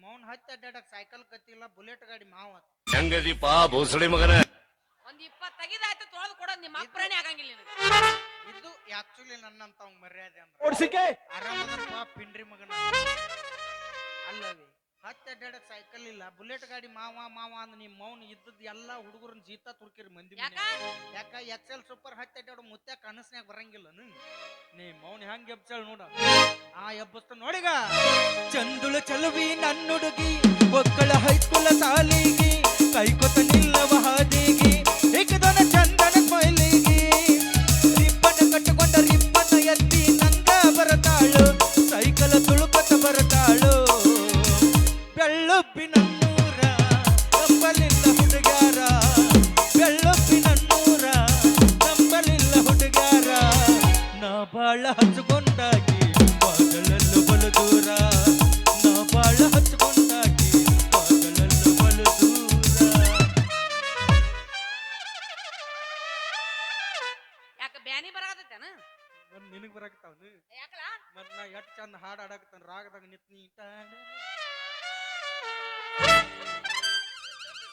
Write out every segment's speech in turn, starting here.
ಮೌನ್ ಹತ್ತಿ ಅಡ್ಡಾಡಕ್ cycle ಕತ್ತಿಲ್ಲ bullet ಗಾಡಿ ಮಾವ ಹೆಂಗದಿಪಾ ಭೋಸಡಿ ಮಗನ ಒಂದ್ 20 ತೆಗಿದಾಯ್ತು ತೊಳೆದು ಕೊಡೋದು ನಿಮ್ಮ ಅಪ್ಪನೇ ಆಗಂಗಿಲ್ಲ ನಿನಗೆ ಇದು ಆಕ್ಚುಲಿ ನನ್ನಂತ ಮರ್ಯಾದೆ ಅಂದ್ರೆ ಆರಾಮದಪ್ಪ ಪಿಂಡ್ರಿ ಮಗನ ಅಲ್ಲವಿ ಹತ್ತಿ ಅಡ್ಡಾಡಕ್ ಸೈಕಲ್ ಇಲ್ಲ ಬುಲೆಟ್ ಗಾಡಿ ಮಾವ ಮಾವ ಅಂದ್ ನಿಮ್ ಮೌನ್ ಇದ್ದದ್ ಎಲ್ಲಾ ಹುಡುಗರನ್ನ ಜೀತ ತುರ್ಕಿರಿ ಮಂದಿ ಯಾಕ ಎಕ್ಸೆಲ್ ಸೂಪರ್ ಹತ್ತಿ ಅಡ್ಡಾಡೋ ಮುತ್ಯ ಕನಸ್ನ್ಯಾಗ ಬರಂಗಿಲ್ಲ ನೀ ಮೌನ್ ಹೆಂಗ್ ಎಬ್ಸಳ್ ನೋಡ ಆ ಎಬ್ಬಸ್ತ ನೋಡಿಗ ಚಂದುಳ ಚಲುವಿ ನನ್ನುಡುಗಿ ಒಕ್ಕಳ ಹೈಸ್ಕೂಲ ಸಾಲಿಗಿ ಕೈಕೊತ ನಿಲ್ಲವ ಹಾದಿಗಿ ಏಕದನ ಚಂದನ ಸ್ಮೈಲಿಗಿ ರಿಬ್ಬನ ಕಟ್ಟುಕೊಂಡ ರಿಬ್ಬನ ಎತ್ತಿ ನಂಗ ಬರತಾಳು ಸೈಕಲ ತುಳುಕೊತ ಬರತಾಳು ಬೆಳ್ಳೊಪ್ಪಿನನ್ನೂರ ನಂಬಲಿಲ್ಲ ಹುಡುಗಾರ ಬೆಳ್ಳೊಪ್ಪಿನನ್ನೂರ ನಂಬಲಿಲ್ಲ ಹುಡುಗಾರ ನಾ ಬಾಳ ಹಚ್ಕೊಂಡಾಗಿ ಮಗಳಲ್ಲೂ ಬಲು ದೂರ ನಾ ಬಾಳ ಹಚ್ಕೊಂಡಾಗಿ ಮಗಳಲ್ಲೂ ಬಲು ದೂರ ಯಾಕ ಬ್ಯಾನಿ ಬರಾಕತ್ತೇನ ನಿನಗ್ ಬರಾಕತ್ತಾವನು ಯಾಕಲ ಮತ್ ನಾ ಎಷ್ಟ್ ಚಂದ ಹಾಡ್ ಆಡಾಕತ್ತಾನ ರಾಗದಾಗ ನಿತ್ ನೀ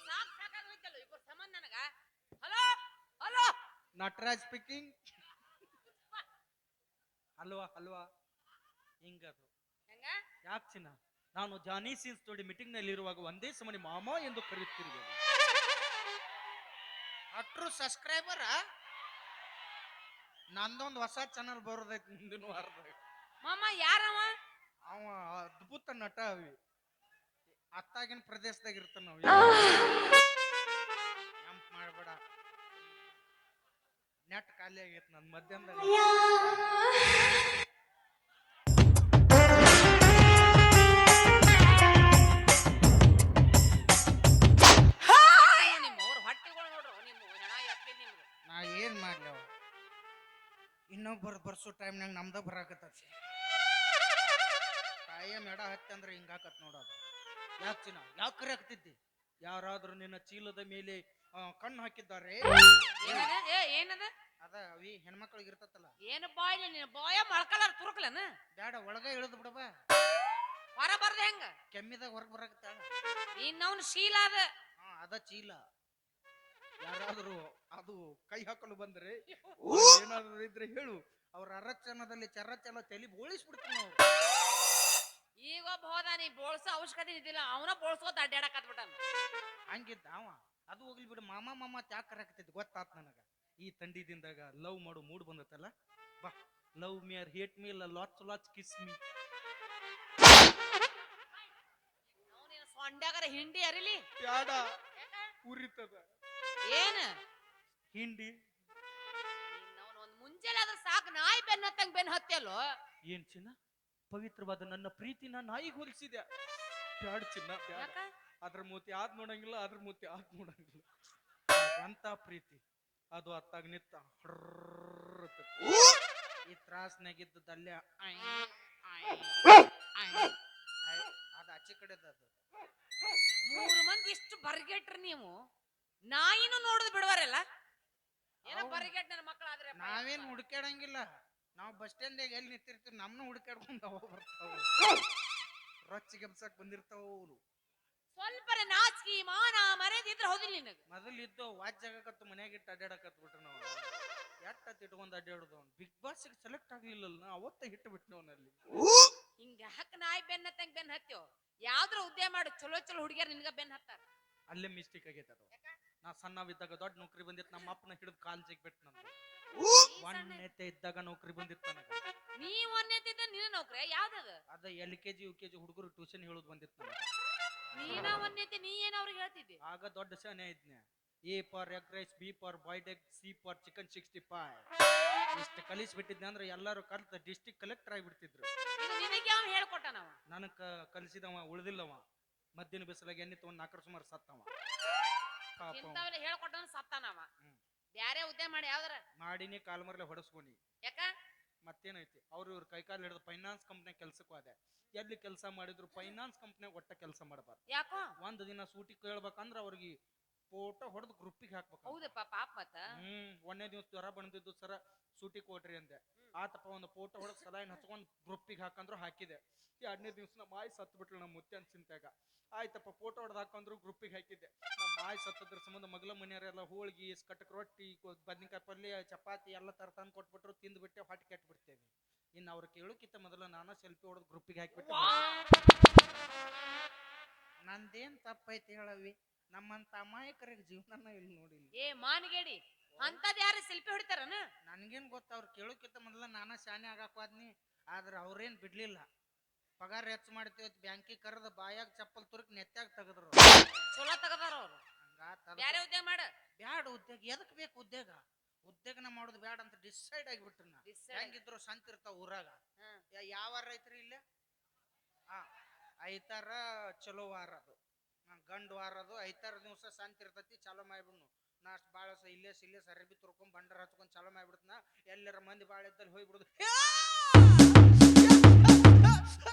ಸಾಕಾಗೋಯ್ತಲ್ಲ ಇಬ್ಬರು ಸಂಬಂಧ ನನಗ ಹಲೋ ಹಲೋ ನಟರಾಜ್ ಸ್ಪೀಕಿಂಗ್ ಅಲ್ವಾ ಅಲ್ವಾ ಹಿಂಗದು ಹೆಂಗ ಯಾಕೆ ಚಿನ್ನ ನಾನು ಜಾನಿ ಸೀನ್ಸ್ ತೋಡಿ ಮೀಟಿಂಗ್ ನಲ್ಲಿ ಇರುವಾಗ ಒಂದೇ ಸಮನೆ ಮಾಮ ಎಂದು ಕರೆಯುತ್ತಿರುವೆ ಅಟ್ರು ಸಬ್ಸ್ಕ್ರೈಬರ್ ನಂದೊಂದು ಹೊಸ ಚಾನಲ್ ಬರೋದೈತಿ ಮುಂದಿನ ವಾರದಾಗ ಮಾಮ ಯಾರವ ಅವ ಅದ್ಭುತ ನಟ ಅವಿ ಅತ್ತಾಗಿನ ಪ್ರದೇಶದಾಗ ಇರ್ತಾನ ನಾವು ನೆಂಪ್ ಮಾಡ್ಬೇಡ ನೆಟ್ ಖಾಲಿ ಆಗೈತಿ ನನ್ ಮಧ್ಯಾಹ್ನದಾಗ ನಿಮ್ಮವ್ರ ಹೊಟ್ಟೆಗಳು ನೋಡ್ರು ನಿಮ್ಮ ಹೆಣ ಎಪ್ಪಿ ನಿಮ್ಗೆ ನಾ ಏನ್ ಮಾಡ್ಲವ ಇನ್ನೊಬ್ಬರು ಬರ್ಸೋ ಟೈಮ್ನಾಗ ನಮ್ದ ಬರಾಕತ್ತೈತಿ ಕಾಯಂ ಎಡ ಹತ್ತಿ ಅಂದ್ರೆ ಹಿಂಗಾಕತ್ ನೋಡೋದು ಯಾಕೆ ಚಿನ್ನ ಯಾಕೆ ಕರೆಯಾಗ್ತಿದ್ದಿ ಯಾರಾದ್ರೂ ನಿನ್ನ ಚೀಲದ ಮೇಲೆ ಕಣ್ಣು ಹಾಕಿದ್ದಾರೆ ಏನದ ಏ ಏನದ ಅದ ಅವಿ ಹೆಣ್ಮಕ್ಳಿಗೆ ಇರ್ತತಲ್ಲ ಏನು ಬಾಯ್ ನೀನು ಬಾಯ ಮೊಳಕಲಾರ ತುರುಕ್ಲನ ಬ್ಯಾಡ ಒಳಗ ಇಳಿದು ಬಿಡಬ ಹೊರ ಬರ್ದ ಹೆಂಗ ಕೆಮ್ಮಿದಾಗ ಹೊರಗೆ ಬರಾಕತ್ತಾಳ ಇನ್ನವನು ಶೀಲ ಅದ ಅದ ಚೀಲ ಯಾರಾದ್ರೂ ಅದು ಕೈ ಹಾಕಲು ಬಂದ್ರೆ ಏನಾದ್ರು ಇದ್ರೆ ಹೇಳು ಅವ್ರ ಅರಚನದಲ್ಲಿ ಚರಚಲ ತಲೆ ಬೋಳಿಸ್ಬಿಡ್ತೀವಿ ನಾವು ಈಗ ಒಬ್ಬ ಹೋದ ನೀ ಬೋಳ್ಸೋ ಅವಶ್ಯಕತೆ ಇದ್ದಿಲ್ಲ ಅವನ ಬೋಳ್ಸೋತ ಅಡ್ಡಾಡಕತ್ಬಿಟ್ಟ ಹಂಗಿದ್ದ ಅವ ಅದು ಹೋಗ್ಲಿ ಬಿಡು ಮಾಮ ಮಾಮ ತ್ಯಾಕ್ ಕರಾಕತ್ತೈತಿ ಗೊತ್ತಾತ್ ನನಗ ಈ ತಂಡಿದಿಂದಾಗ ಲವ್ ಮಾಡು ಮೂಡ್ ಬಂದತ್ತಲ್ಲ ಬಾ love me or hate me lots lots kiss me ಸೊಂಡ್ಯಾಗರ ಹಿಂಡಿ ಅರಿಲಿ ಬ್ಯಾಡ ಉರಿತದ ಏನ ಹಿಂಡಿ ಒಂದ್ ಮುಂಜಾನೆ ಆದ್ರ ಸಾಕು ನಾಯಿ ಬೆನ್ನ ಹತ್ತಂಗ್ ಬೆನ್ ಹತ್ತಲ್ಲೋ ಏನ್ ಚಿನ್ನ ಪವಿತ್ರವಾದ ನನ್ನ ಪ್ರೀತಿನ ನಾಯಿಗೆ ಹೋಲಿಸಿದೆ ಬ್ಯಾಡ ಚಿನ್ನ ಬ್ಯಾಡ ಅದ್ರ ಮೂತಿ ಆದ್ ನೋಡಂಗಿಲ್ಲ ಅದ್ರ ಮೂತಿ ಆದ್ ನೋಡಂಗಿಲ್ಲ ಅಂತ ಪ್ರೀತಿ ಅದು ಅತ್ತಾಗ ನಿತ್ತ ಈ ತ್ರಾಸ್ನಾಗಿದ್ದದ ಅಲ್ಲೇ ಅದು ಆಚೆ ಕಡೆದ ಅದು 3 ಮಂದಿ ಇಷ್ಟು ಬರ್ಗೆಟ್ರಿ ನೀವು ನಾಯಿನೂ ನೋಡುದು ಬಿಡುವರಲ್ಲ ಏನೋ ಬರ್ಗೆಟ್ ನನ್ನ ಮಕ್ಕಳು ಆದ್ರೆ ನಾವೇನ್ ಹುಡುಕ್ಯಾಡಂಗಿಲ್ಲ ನಾವು ಬಸ್ ಸ್ಟ್ಯಾಂಡ್ ಎಲ್ಲಿ ನಿಂತಿರ್ತೀವಿ ನಮ್ನ ಹುಡುಕ್ಯಾಡ್ಕೊಂಡ್ ಅವ ಬರ್ತಾವ ರೊಚ್ಚಿಗೆ ಎಬ್ಸಕ್ ಬಂದಿರ್ತಾವ ಅವ್ರು ಸ್ವಲ್ಪ ನಾಚಿಕೆ ಮಾನ ಮರ್ಯಾದಿದ್ರೆ ಹೌದಿಲ್ಲ ನಿನಗ ಮೊದಲು ಇದ್ದು ವಾಚ್ ಜಾಗಕತ್ತು ಮನ್ಯಾಗ ಇಟ್ಟು ಅಡ್ಡಾಡಕತ್ ಬಿಟ್ರು ನಾವು ಎಟ್ಟ ಇಟ್ಕೊಂಡ್ ಅಡ್ಡಾಡುದು ಅವ್ನು ಬಿಗ್ ಬಾಸ್ ಸೆಲೆಕ್ಟ್ ಆಗ್ಲಿಲ್ಲ ಅವತ್ತ ಹಿಟ್ಟು ಬಿಟ್ಟು ಅವನಲ್ಲಿ ಹಿಂಗ ಹಕ್ಕ ನಾಯಿ ಬೆನ್ನ ಹತ್ತಂಗ್ ಬೆನ್ ಹತ್ತೋ ಯಾವ್ದ್ರ ಉದ್ಯೋಗ ಮಾಡು ಚಲೋ ಚಲೋ ಹುಡುಗಿಯರ್ ನಿನ್ಗ ಬೆನ್ ಹತ್ತಾರ ಅಲ್ಲೇ ಮಿಸ್ಟೇಕ್ ಆಗೈತೆ ಅದು ನಾ ಸಣ್ಣವಿದ್ದಾಗ ದೊಡ್ಡ ನೌಕರಿ ಬಂದಿತ್ತು ನಮ್ಮ ಅಪ್ಪನ ಹಿಡಿದು ಕಾಲ್ ಜಿಗ್ಬಿಟ್ಟು ನಂದು ಒಂದನೇತೆ ಇದ್ದಾಗ ನೌಕರಿ ಬಂದಿತ್ತು ನನಗ ನೀ ಒಂದೇತಿದ್ದ ನಿನ್ನ ನೌಕರಿ ಯಾವ್ದದ ಅದ LKG UKG ಹುಡುಗರು ಟ್ಯೂಷನ್ ಹೇಳೋದು ಬಂದಿತ್ತು ನನಗ ನೀನ ಒಂದೇತಿ ನೀ ಏನ್ ಅವ್ರಿಗೆ ಹೇಳ್ತಿದ್ದಿ ಆಗ ದೊಡ್ಡ ಶಾನೆ ಇದ್ನೆ A for egg rice B for boiled egg C for chicken 65 ಇಷ್ಟು ಕಲಿಸ್ಬಿಟ್ಟಿದ್ದೆ ಅಂದ್ರೆ ಎಲ್ಲರೂ ಕಲ್ತ ಡಿಸ್ಟ್ರಿಕ್ಟ್ ಕಲೆಕ್ಟರ್ ಆಗಿಬಿಡ್ತಿದ್ರು ನಿನಗೆ ಅವ್ನು ಹೇಳ್ಕೊಟ್ಟನವ ನನಗ ಕಲಿಸಿದವ ಉಳಿದಿಲ್ಲವ ಮದ್ದಿನ ಬಿಸಿಲಾಗ ಎಣ್ಣೆ ತಗೊಂಡ್ 4 ಸುಮಾರು ಸತ್ತವ ಇಂಥವೆಲ್ಲ ಹೇಳ್ಕೊಟ್ಟನ ಸತ್ತಾನವ ಬ್ಯಾರೆ ಉದ್ಯೋಗ ಮಾಡಿ ಯಾವ್ದಾರ ಮಾಡಿನಿ ಕಾಲ್ಮರ್ಲೆ ಹೊಡಸ್ಕೊನಿ ಯಾಕ ಮತ್ತೇನೈತಿ ಅವ್ರು ಇವ್ರ ಕೈಕಾಲು ಹಿಡಿದು ಫೈನಾನ್ಸ್ ಕಂಪ್ನಿ ಕೆಲ್ಸಕ್ಕೂ ಅದೇ ಎಲ್ಲಿ ಕೆಲಸ ಮಾಡಿದ್ರು ಫೈನಾನ್ಸ್ ಕಂಪ್ನಿಯಾಗ ಒಟ್ಟ ಕೆಲಸ ಮಾಡಬಾರ್ದು ಯಾಕೋ ಒಂದ್ ದಿನ ಸೂಟಿ ಕೇಳ್ಬೇಕಂದ್ರ ಅವ್ರಿಗೆ ಫೋಟೋ ಹೊಡೆದು ಗ್ರೂಪಿಗೆ ಹಾಕ್ಬೇಕು. ಹೌದಪ್ಪ ಪಾಪ ಮತ್ತ ಒಂದನೇ ದಿವಸ ಜ್ವರ ಬಂದಿದ್ದು ಸರ ಸೂಟಿ ಕೊಡ್ರಿ ಅಂದೆ. ಆತಪ್ಪ ಒಂದು ಫೋಟೋ ಹೊಡೆದು ಸಲೈನ್ ಹಚ್ಕೊಂಡು ಗ್ರೂಪಿಗೆ ಹಾಕಂದ್ರು ಹಾಕಿದೆ. 2ನೇ ದಿವಸ ನಮ್ಮ ಮಾಯಿ ಸತ್ತು ಬಿಟ್ಲು ನಮ್ಮ ಮುತ್ಯನ್ ಚಿಂತೆಗ. ಆಯ್ತಪ್ಪ ಫೋಟೋ ಹೊಡೆದು ಹಾಕಂದ್ರು ಗ್ರೂಪಿಗೆ ಹಾಕಿದ್ದೆ. ನಮ್ಮ ಮಾಯಿ ಸತ್ತದ್ರ ಸಂಬಂಧ ಮಗ್ಲ ಮನೆಯವರೆಲ್ಲ ಹೋಳ್ಗಿ ಕಟ್ಟಕ್ ರೊಟ್ಟಿ ಬದ್ನಿಕಾಯಿ ಪಲ್ಯ ಚಪಾತಿ ಎಲ್ಲ ತಂದು ಕೊಟ್ಬಿಟ್ರು. ತಿಂದ್ಬಿಟ್ಟೆ ಹೊಟ್ಟೆ ಕೆಟ್ಟು ಬಿಡ್ತೇವೆ. ಇನ್ನು ಅವ್ರು ಕೇಳೋಕ್ಕಿಂತ ಮೊದಲು ನಾನು ಸೆಲ್ಫಿ ಹೊಡೆದು ಗ್ರೂಪಿಗೆ ಹಾಕಿಬಿಟ್ಟೆ. ನಂದೇನ್ ತಪ್ಪೈತಿ ಹೇಳವಿ? ನಮ್ಮಂತ ಅಮಾಯಕರಿಗೆ ಜೀವನ ಇಲ್ಲಿ ನೋಡಿಲ್ಲ. ಏ ಮಾನಗೇಡಿ ಅಂತದ್ ಯಾರು ಸೆಲ್ಫಿ ಹೊಡಿತಾರನ? ನನ್ಗೇನ್ ಗೊತ್ತ, ಅವ್ರು ಕೇಳೋಕ್ಕಿಂತ ಮೊದಲ ನಾನ ಶಾನೆ ಆಗಾಕ್ವಾದ್ನಿ. ಆದ್ರೆ ಅವ್ರೇನ್ ಬಿಡ್ಲಿಲ್ಲ. ಪಗಾರ ಹೆಚ್ಚು ಮಾಡ್ತೀವಿ ಬ್ಯಾಂಕಿಗೆ ಕರೆದ ಬಾಯಾಗ ಚಪ್ಪಲ್ ತುರುಕ್ ನೆತ್ತಾಗ ತೆಗದ್ರು. ಚಲೋ ತಗದಾರ ಅವ್ರು. ಬ್ಯಾರೆ ಉದ್ಯೋಗ ಮಾಡ. ಬ್ಯಾಡ ಉದ್ಯೋಗ, ಎದಕ್ ಬೇಕು ಉದ್ಯೋಗ? ಉದ್ಯೋಗನ ಮಾಡೋದು ಬ್ಯಾಡ ಅಂತ ಡಿಸೈಡ್ ಆಗಿಬಿಟ್ರಿ. ನಾ ಹೆಂಗಿದ್ರು ಸಂತ ಇರ್ತಾವ ಊರಾಗ. ಯಾವ ವಾರ ಐತ್ರಿ ಇಲ್ಲೇ? ಐತಾರ ಚಲೋ ವಾರ ಅದು, ಗಂಡು ವಾರ ಅದು. ಐತಾರ ದಿವಸ ಸಂತ ಇರ್ತೈತಿ, ಚಾಲೋ ಮಾಡ್ಬಿಡ್ನು. ನಾ ಅಷ್ಟು ಭಾಳ ಇಲ್ಲೇ ಅರಬಿ ತುರ್ಕೊಂಡ್ ಬಂಡರ್ ಹಚ್ಕೊಂಡ್ ಚಾಲೋ ಮಾಡ್ಬಿಡ್ತನ. ಎಲ್ಲರ ಮಂದಿ ಭಾಳ ಇದ್ದಲ್ಲಿ ಹೋಗ್ಬಿಡುದು.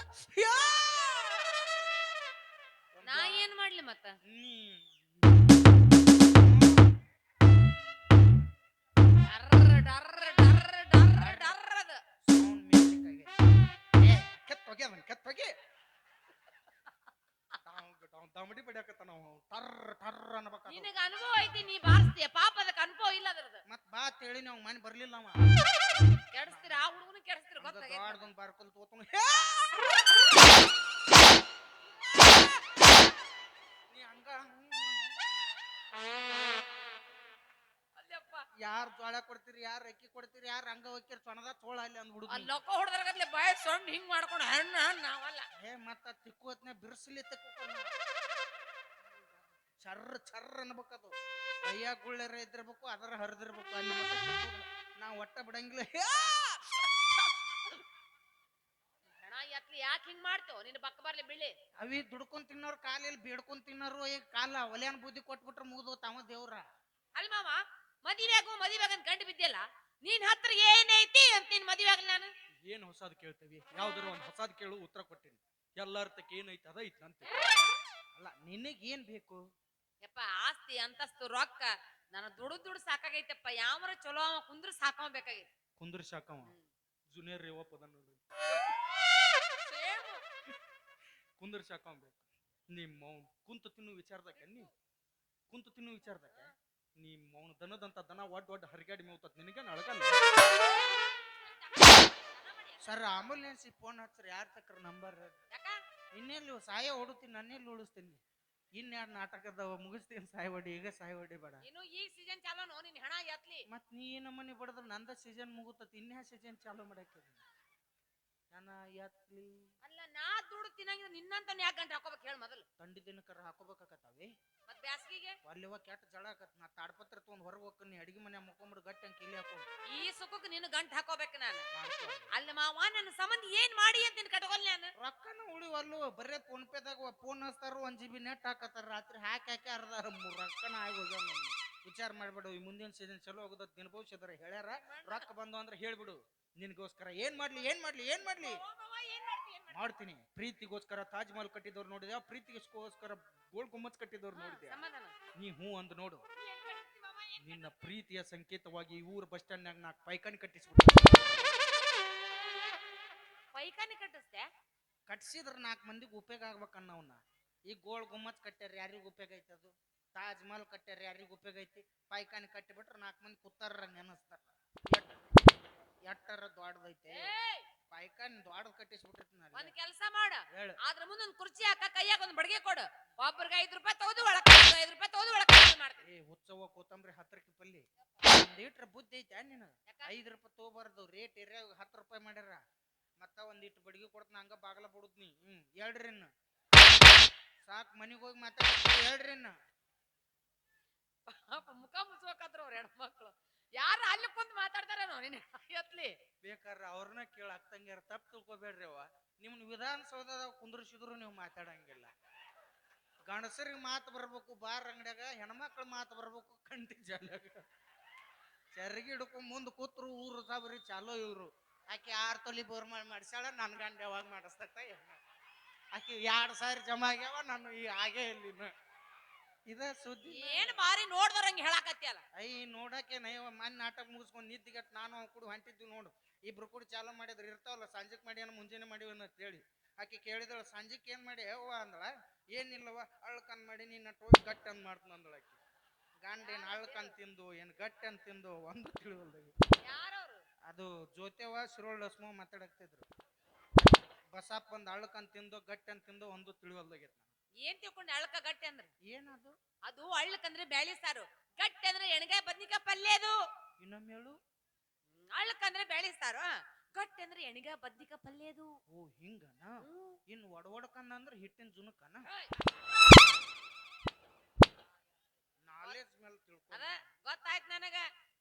ನಾ ಏನ್ ಮಾಡ್ಲಿ ಮತ್ತ? ದಮಡಿ ಬಡಿಯಾಕತ್ತ ನಾವು ಟರ್ರ ಟರ್ರ ಅನ್ಬೇಕ. ನಿನಗ ಅನುಭವ ಐತಿ, ನೀ ಬಾರಿಸ್ತೀಯ. ಪಾಪ ಅದಕ್ಕೆ ಅನುಭವ ಇಲ್ಲ ಅದ್ರದ್ದು. ಮತ್ ಬಾ ಹೇಳಿ ನಾವು ಮನೆ ಬರ್ಲಿಲ್ಲ. ಅವ ಕೆಡಿಸ್ತೀರ, ಆ ಹುಡುಗನು ಕೆಡಿಸ್ತೀರ. ಗೊತ್ತಾಗ ಬಾರ್ಕೊಲ್ ತೋತ ನೀ ಹಂಗ ಯಾರು ಜೋಳ ಕೊಡ್ತೀರಿ, ಯಾರು ಅಕ್ಕಿ ಕೊಡ್ತೀರಿ, ಯಾರು ಹಂಗ ಹೋಗ್ತೀರಿ ಸೊಣದ ಚೋಳ ಅಲ್ಲಿ ಅಂದ್ಬಿಡುದು. ಅಲ್ಲಿ ಲೊಕ್ಕ ಹೊಡೆದ್ರಾಗತ್ಲೆ ಬಾಯ ಸೊಂಡ್ ಹಿಂಗ್ ಮಾಡ್ಕೊಂಡು ಹಣ್ಣು ನಾವಲ್ಲ. ಮತ್ತ ತಿಕ್ಕು ಹೊತ್ನ ಬಿರ್ಸಲಿ ಚರ್ರ ಚರ್ರ ಅನ್ಬೇಕದು. ಕೈಯಾಗ ಗುಳ್ಳೆರ ಇದ್ದಿರ್ಬೇಕು, ಅದರ ಹರಿದಿರ್ಬೇಕು. ಅಲ್ಲಿ ನಾವು ಒಟ್ಟ ಬಿಡಂಗಿಲ್ಲ. ಹಣ ಎತ್ಲಿ ಯಾಕೆ ಹಿಂಗ್ ಮಾಡ್ತೇವ? ನಿನ್ನ ಬಕ್ಕ ಬರ್ಲಿ ಬಿಳಿ. ಅವಿ ದುಡ್ಕೊಂಡ್ ತಿನ್ನೋರು ಕಾಲೆಲ್ಲಿ ಬೇಡ್ಕೊಂಡ್ ತಿನ್ನೋರು. ಈಗ ಕಾಲ ಒಲೆಯನ್ ಬುದ್ಧಿ ಕೊಟ್ಬಿಟ್ರೆ ಮುಗಿದು ತಾವ ದೇವ್ರ. ಅಲ್ ಮಾವ, ಮದಿವ್ಯಾಗ ಗಂಡು ಬಿದ್ದಿಲ್ಲ. ನೀನ್ ಹತ್ರ ಏನೈತಿ ಅಂತ ನೀನ್ ಮದಿವ್ಯಾಗ ನಾನು ಏನ್ ಹೊಸದ್ ಕೇಳ್ತೇವಿ? ಯಾವ್ದಾರ ಒಂದ್ ಹೊಸದ್ ಕೇಳು, ಉತ್ತರ ಕೊಟ್ಟಿನಿ. ಎಲ್ಲಾರ್ತಕ್ಕೆ ಏನೈತಿ ಅದ ಐತಿ ಅಂತ. ಅಲ್ಲ ನಿನಗ್ ಏನ್ ಬೇಕು? ಯಪ್ಪ ಆಸ್ತಿ ಅಂತಸ್ತು ರೊಕ್ಕ ನಾನು ದುಡ್ಡು ಸಾಕಾಗೈತಪ್ಪ. ಯಾವರ ಚಲೋ ಅವ ಕುಂದ್ರ ಸಾಕವ ಬೇಕಾಗೈತಿ. ಕುಂದ್ರ ಸಾಕವ ಜೂನಿಯರ್ ರೇವಪ್ಪ ಕುಂದ್ರ ಸಾಕವ ಬೇಕು. ನಿಮ್ಮ ಕುಂತು ತಿನ್ನು ವಿಚಾರದಾಗ ನಿಮ್ಮ ಮೌನ ದನದಂತ ದನ ಒಡ್ ಹರಿಗಾಡಿ ಮೇವ್ತತ್. ನಿನಗೇನು ಅಳಗಲ್ಲ? ಸರ್ ಆಂಬುಲೆನ್ಸ್ ಫೋನ್ ಹಚ್ಚ್ರಿ. ಯಾರ ತಕ್ರ ನಂಬರ್? ಇನ್ನೆಲ್ಲಿ ಸಾಯ ಹೊಡುತ್ತೀನಿ, ನನ್ನೆಲ್ಲಿ ಉಳಿಸ್ತೀನಿ. ಇನ್ಯಾರು ನಾಟಕದ ಮುಗಿಸ್ತೀನಿ. ಸಾಯಿ ಹೊಡಿ, ಈಗ ಸಾಯಿ ಹೊಡಿ ಬೇಡ. ಇನ್ನು ಈಗ ಸೀಸನ್ ಚಾಲೋ ನಿನ್ ಹಣ ಎತ್ಲಿ. ಮತ್ ನೀ ನಮ್ಮನೆ ಬಡದ್ರ ನಂದ ಸೀಸನ್ ಮುಗುತ್ತತಿ. ಇನ್ಯಾ ಸೀಸನ್ ಚಾಲೂ ಮಾಡಕ್ಕೆ ಹಣ ಎತ್ಲಿ. ಅಲ್ಲ ನಾ ದುಡ್ಡು ತಿನ್ನಂಗಿದ್ರೆ ನಿನ್ನಂತ ಯಾಕೆ ಗಂಟೆ ಹಾಕೋಬೇಕು ಹೇಳ ಮೊದಲು. ತಂಡಿ ದಿನಕರ ಹಾಕೋಬೇಕಾಕತ್ತಾವೆ. ಮತ್ ಬ್ಯಾಸ್ಗಿಗೆ ಅಲ್ಲಿವ ಕೆಟ್ಟ ಜಳ ಆಕತ್. ನಾ ತಾಡ್ಪತ್ರ ತಗೊಂಡ್ ಹೊರಗೆ ಹೋಗ್ತೀನಿ. ಅಡಿಗೆ ಮನೆ ಮುಕ್ಕೊಂಬಿಡು ಗಟ್ಟಿ ಹಂಗೆ ಕಿಲಿ ಹಾಕೊಂಡು ಈ ಸುಖಕ್ಕೆ ನಿನ್ನ ಗಂಟು ಹಾಕೋಬೇಕು ನಾನು. ಅಲ್ಲಿ ಮಾವ ನನ್ನ ಸಂಬಂಧ ಏನ್ ಮಾಡಿ ಅಂತ ನಿನ್ ಕಟ್ಕೊಲ್ ನಾನು. ರೊಕ್ಕನ ಉಳಿವಲ್ಲು. ಬರೇ ಫೋನ್ ಪೇದಾಗ ಫೋನ್ ಹಚ್ತಾರ, 1 GB ನೆಟ್ ಹಾಕತ್ತಾರ. ರಾತ್ರಿ ಹಾಕಿ ಅರ್ಧ ರೊಕ್ಕನ ಆಗಿ ಹೋಗ್ಯಾವ. ನಮ್ಮ ವಿಚಾರ ಮಾಡ್ಬಿಡು. ಈ ಮುಂದಿನ ಸೀಸನ್ ಚಲೋ ಹೋಗೋದ್ ದಿನ ಭವಿಷ್ಯದಾರ ಹೇಳ್ಯಾರ. ರೊಕ್ಕ ಬಂದು ಅಂದ್ರೆ ಹೇಳ್ಬಿಡು. ನಿನ್ಗೋಸ್ಕರ ಏನ್ ಮಾಡ್ಲಿ ಮಾಡ್ತೀನಿ. ಪ್ರೀತಿಗೋಸ್ಕರ ತಾಜ್ ಮಹಲ್ ಕಟ್ಟಿದವ್ರು ನೋಡಿದ್ಯಾ? ಪ್ರೀತಿಗೋಸ್ಕರ ಗೋಲ್ ಗುಮ್ಮಚ್ ಕಟ್ಟಿದವ್ರು ನೋಡಿದ್ಯಾ? ನೀ ಹೂ ಅಂದ್ ನೋಡು. ನಿನ್ನ ಪ್ರೀತಿಯ ಸಂಕೇತವಾಗಿ ಊರ ಬಸ್ ಸ್ಟ್ಯಾಂಡ್ ನಾಗ 4 ಪೈಕಾನಿ ಕಟ್ಟಿಸ್ಬಿಟ್ಟು. ಪೈಕಾನಿ ಕಟ್ಸಿದ್ರ 4 ಮಂದಿಗೆ ಉಪಯೋಗ ಆಗ್ಬೇಕನ್ನವನ್ನ. ಈ ಗೋಲ್ ಗುಮ್ಮಚ್ ಕಟ್ಟ್ಯಾರ, ಯಾರಿಗ ಉಪಯೋಗ ಐತಿ? ಅದು ತಾಜ್ ಮಹಲ್ ಕಟ್ಟ್ಯಾರ, ಯಾರಿಗ ಉಪಯೋಗ ಐತಿ? ಪೈಕಾನಿ ಕಟ್ಟಿಬಿಟ್ರೆ 4 ಮಂದಿ ಕೂತಾರ ನೆನಸ್ತಾರ. ಎಟ್ಟರ ದೊಡ್ಡದೈತೆ ಪೈಕಾನಿ ದೊಡ್ಡ ಕಟ್ಟಿಸ್ಬಿಟ್ಟಿರ್ತೀನಿ. ಒಂದ್ ಕೆಲಸ ಮಾಡ, ಹೇಳು. ಆದ್ರ ಮುಂದೆ ಒಂದ್ ಕುರ್ಚಿ ಹಾಕ, ಕೈಯಾಗ ಒಂದ್ ಬಡಿಗೆ ಕೊಡು. ಒಬ್ಬರಿಗೆ 5 ರೂಪಾಯಿ ತಗೋದು ಒಳಕ 5 ರೂಪಾಯಿ ತಗೋದು ಒಳಕ ಮಾಡ್ತೀನಿ. ಹುಚ್ಚವ ಕೊತ್ತಂಬರಿ 10 ರೂಪಾಯಿ ಪಲ್ಲಿ. ಒಂದೀಟ್ರ ಬುದ್ಧಿ ಐತೆ ನಿನಗ? 5 ರೂಪಾಯಿ ತಗೋಬಾರ್ದು. ರೇಟ್ ಏರಿಯಾ 10 ರೂಪಾಯಿ ಮಾಡ್ಯಾರ. ಮತ್ತ ಒಂದಿಟ್ಟು ಬಡಿಗೆ ಕೊಡ್ತಾನ, ಹಂಗ ಬಾಗಲ ಬಿಡುದ್ ನೀ. ಹೇಳ್ರಿನ್ನ ಸಾಕ್, ಮನಿಗ್ ಹೋಗಿ ಮಾತಾಡ್ತೀವಿ. ಹೇಳ್ರಿನ್ನ ಮುಖ ಮುಚ್ಬೇಕಂದ್ರ ಅವ್ರ ಹೆಣ್ಮಕ್ಳು ಯಾರು ಅಲ್ಲಿ ಕುಂತ ಮಾತಾಡ್ತಾರೇನೋ ನಿನ್ನ ಎತ್ಲಿ. ಬೇಕಾದ್ರ ಅವ್ರನ್ನ ಕೇಳಾಕ್ ತಂಗ್ಯಾರ. ತಪ್ಪು ತಿಳ್ಕೊಬೇಡ್ರಿ. ಅವ ನಿಮ್ನ ವಿಧಾನಸೌಧದಾಗ ಕುಂದ್ರಿಸಿದ್ರು ನೀವು ಮಾತಾಡಂಗಿಲ್ಲ. ಗಂಡಸರಿಗೆ ಮಾತು ಬರ್ಬೇಕು ಬಾರ್ ಅಂಗಡ್ಯಾಗ, ಹೆಣ್ಮಕ್ಳು ಮಾತು ಬರ್ಬೇಕು ಕಂಟಿ ಜಾಲಾಗ. ಚರ್ಗಿ ಹಿಡ್ಕೊಂಡ್ ಮುಂದ್ ಕೂತ್ರು ಊರು ಸಾಬ್ರಿ ಚಾಲೋ. ಇವ್ರು ಆಕೆ 6 ತೊಲಿ ಬೋರ್ ಮಾಡಿಸ್ಯಾಳ. ನನ್ ಗಂಡ ಯಾವಾಗ ಮಾಡಿಸ್ತೈತ? ಆಕೆ 2 ಸಾವಿರ ಜಮಾ ಆಗ್ಯಾವ. ನಾನು ಈ ಹಾಗೆ ಇಲ್ಲಿನ ಇದ ಸುದ್ದಿ ಏನ್ ಬಾರಿ ನೋಡ್ದವ್ರಂಗ ಹೇಳಾಕತ್ಯಲ್ಲ. ಐ ನೋಡಕ್ಕೆ ನೈವ ಮನ್ ನಾಟಕ ಮುಗಿಸ್ಕೊಂಡು ನಿದ್ದಿಗಟ್ ನಾನು ಕೂಡ ಹೊಂಟಿದ್ವಿ ನೋಡು. ಇಬ್ರು ಕೂಡ ಚಾಲು ಮಾಡಿದ್ರು ಇರ್ತಾವಲ್ಲ ಸಂಜೆಕ್ ಮಾಡಿ ಏನೋ ಮುಂಜಾನೆ ಮಾಡಿವಿ ಅಂತ ಹೇಳಿ. ಆಕಿ ಕೇಳಿದಳ ಸಂಜೆಕ್ ಏನ್ ಮಾಡಿ ಅವ್ವ ಅಂದಳ. ಏನಿಲ್ಲವ ಅಳ್ಕನ್ ಮಾಡಿ ನಿನ್ನ ಟೋಯ್ ಗಟ್ ಅಂತ ಮಾಡ್ತಾನ ಅಂದಳ ಆಕಿ. ಗಂಡ ಏನ್ ಅಳ್ಕನ್ ತಿಂದು ಏನ್ ಗಟ್ ಅಂತ ತಿಂದು ಒಂದು ತಿಳಿವಲ್ದಾಗ. ಯಾರವ್ರು? ಅದು ಜೋತೆವ ಶಿರೋಳ್ ಲಸ್ಮೋ ಮಾತಾಡಕ್ತಿದ್ರು. ಬಸಪ್ಪ ಬಂದ್ ಅಳ್ಕನ್ ತಿಂದು ಗಟ್ ಅಂತ ತಿಂದು ಒಂದು ತಿಳಿವಲ್ದಾಗೈತಿ. ಏನ್ ತಿಳ್ಕೊಂಡ್ ಅಳ್ಕ ಗಟ್ಟಿ ಅಂದ್ರ? ಏನದು? ಅದು ಅಳ್ಳಕಂದ್ರೆ ಬ್ಯಾಳಿ ಸಾರು, ಗಟ್ಟಿ ಅಂದ್ರೆ ಎಣ್ಗಾಯಿ ಬದ್ನಿಕಾಯಿ ಪಲ್ಯ ಅದು. ಇನ್ನೊಮ್ಮೆ ಹೇಳು. ಅಳ್ಳಕಂದ್ರೆ ಬ್ಯಾಳಿ ಸಾರು, ಗಟ್ಟಿ ಅಂದ್ರೆ ಎಣ್ಗಾಯಿ ಬದ್ನಿಕಾಯಿ ಪಲ್ಯ ಅದು. ಓ ಹಿಂಗನ? ಇನ್ನು ಒಡಕಂದ ಅಂದ್ರೆ ಹಿಟ್ಟಿನ ಜುನಕನ? ನಾಲೆಜ್ ಮೇಲೆ ತಿಳ್ಕೊ. ಅದ ಗೊತ್ತಾಯ್ತು ನನಗ.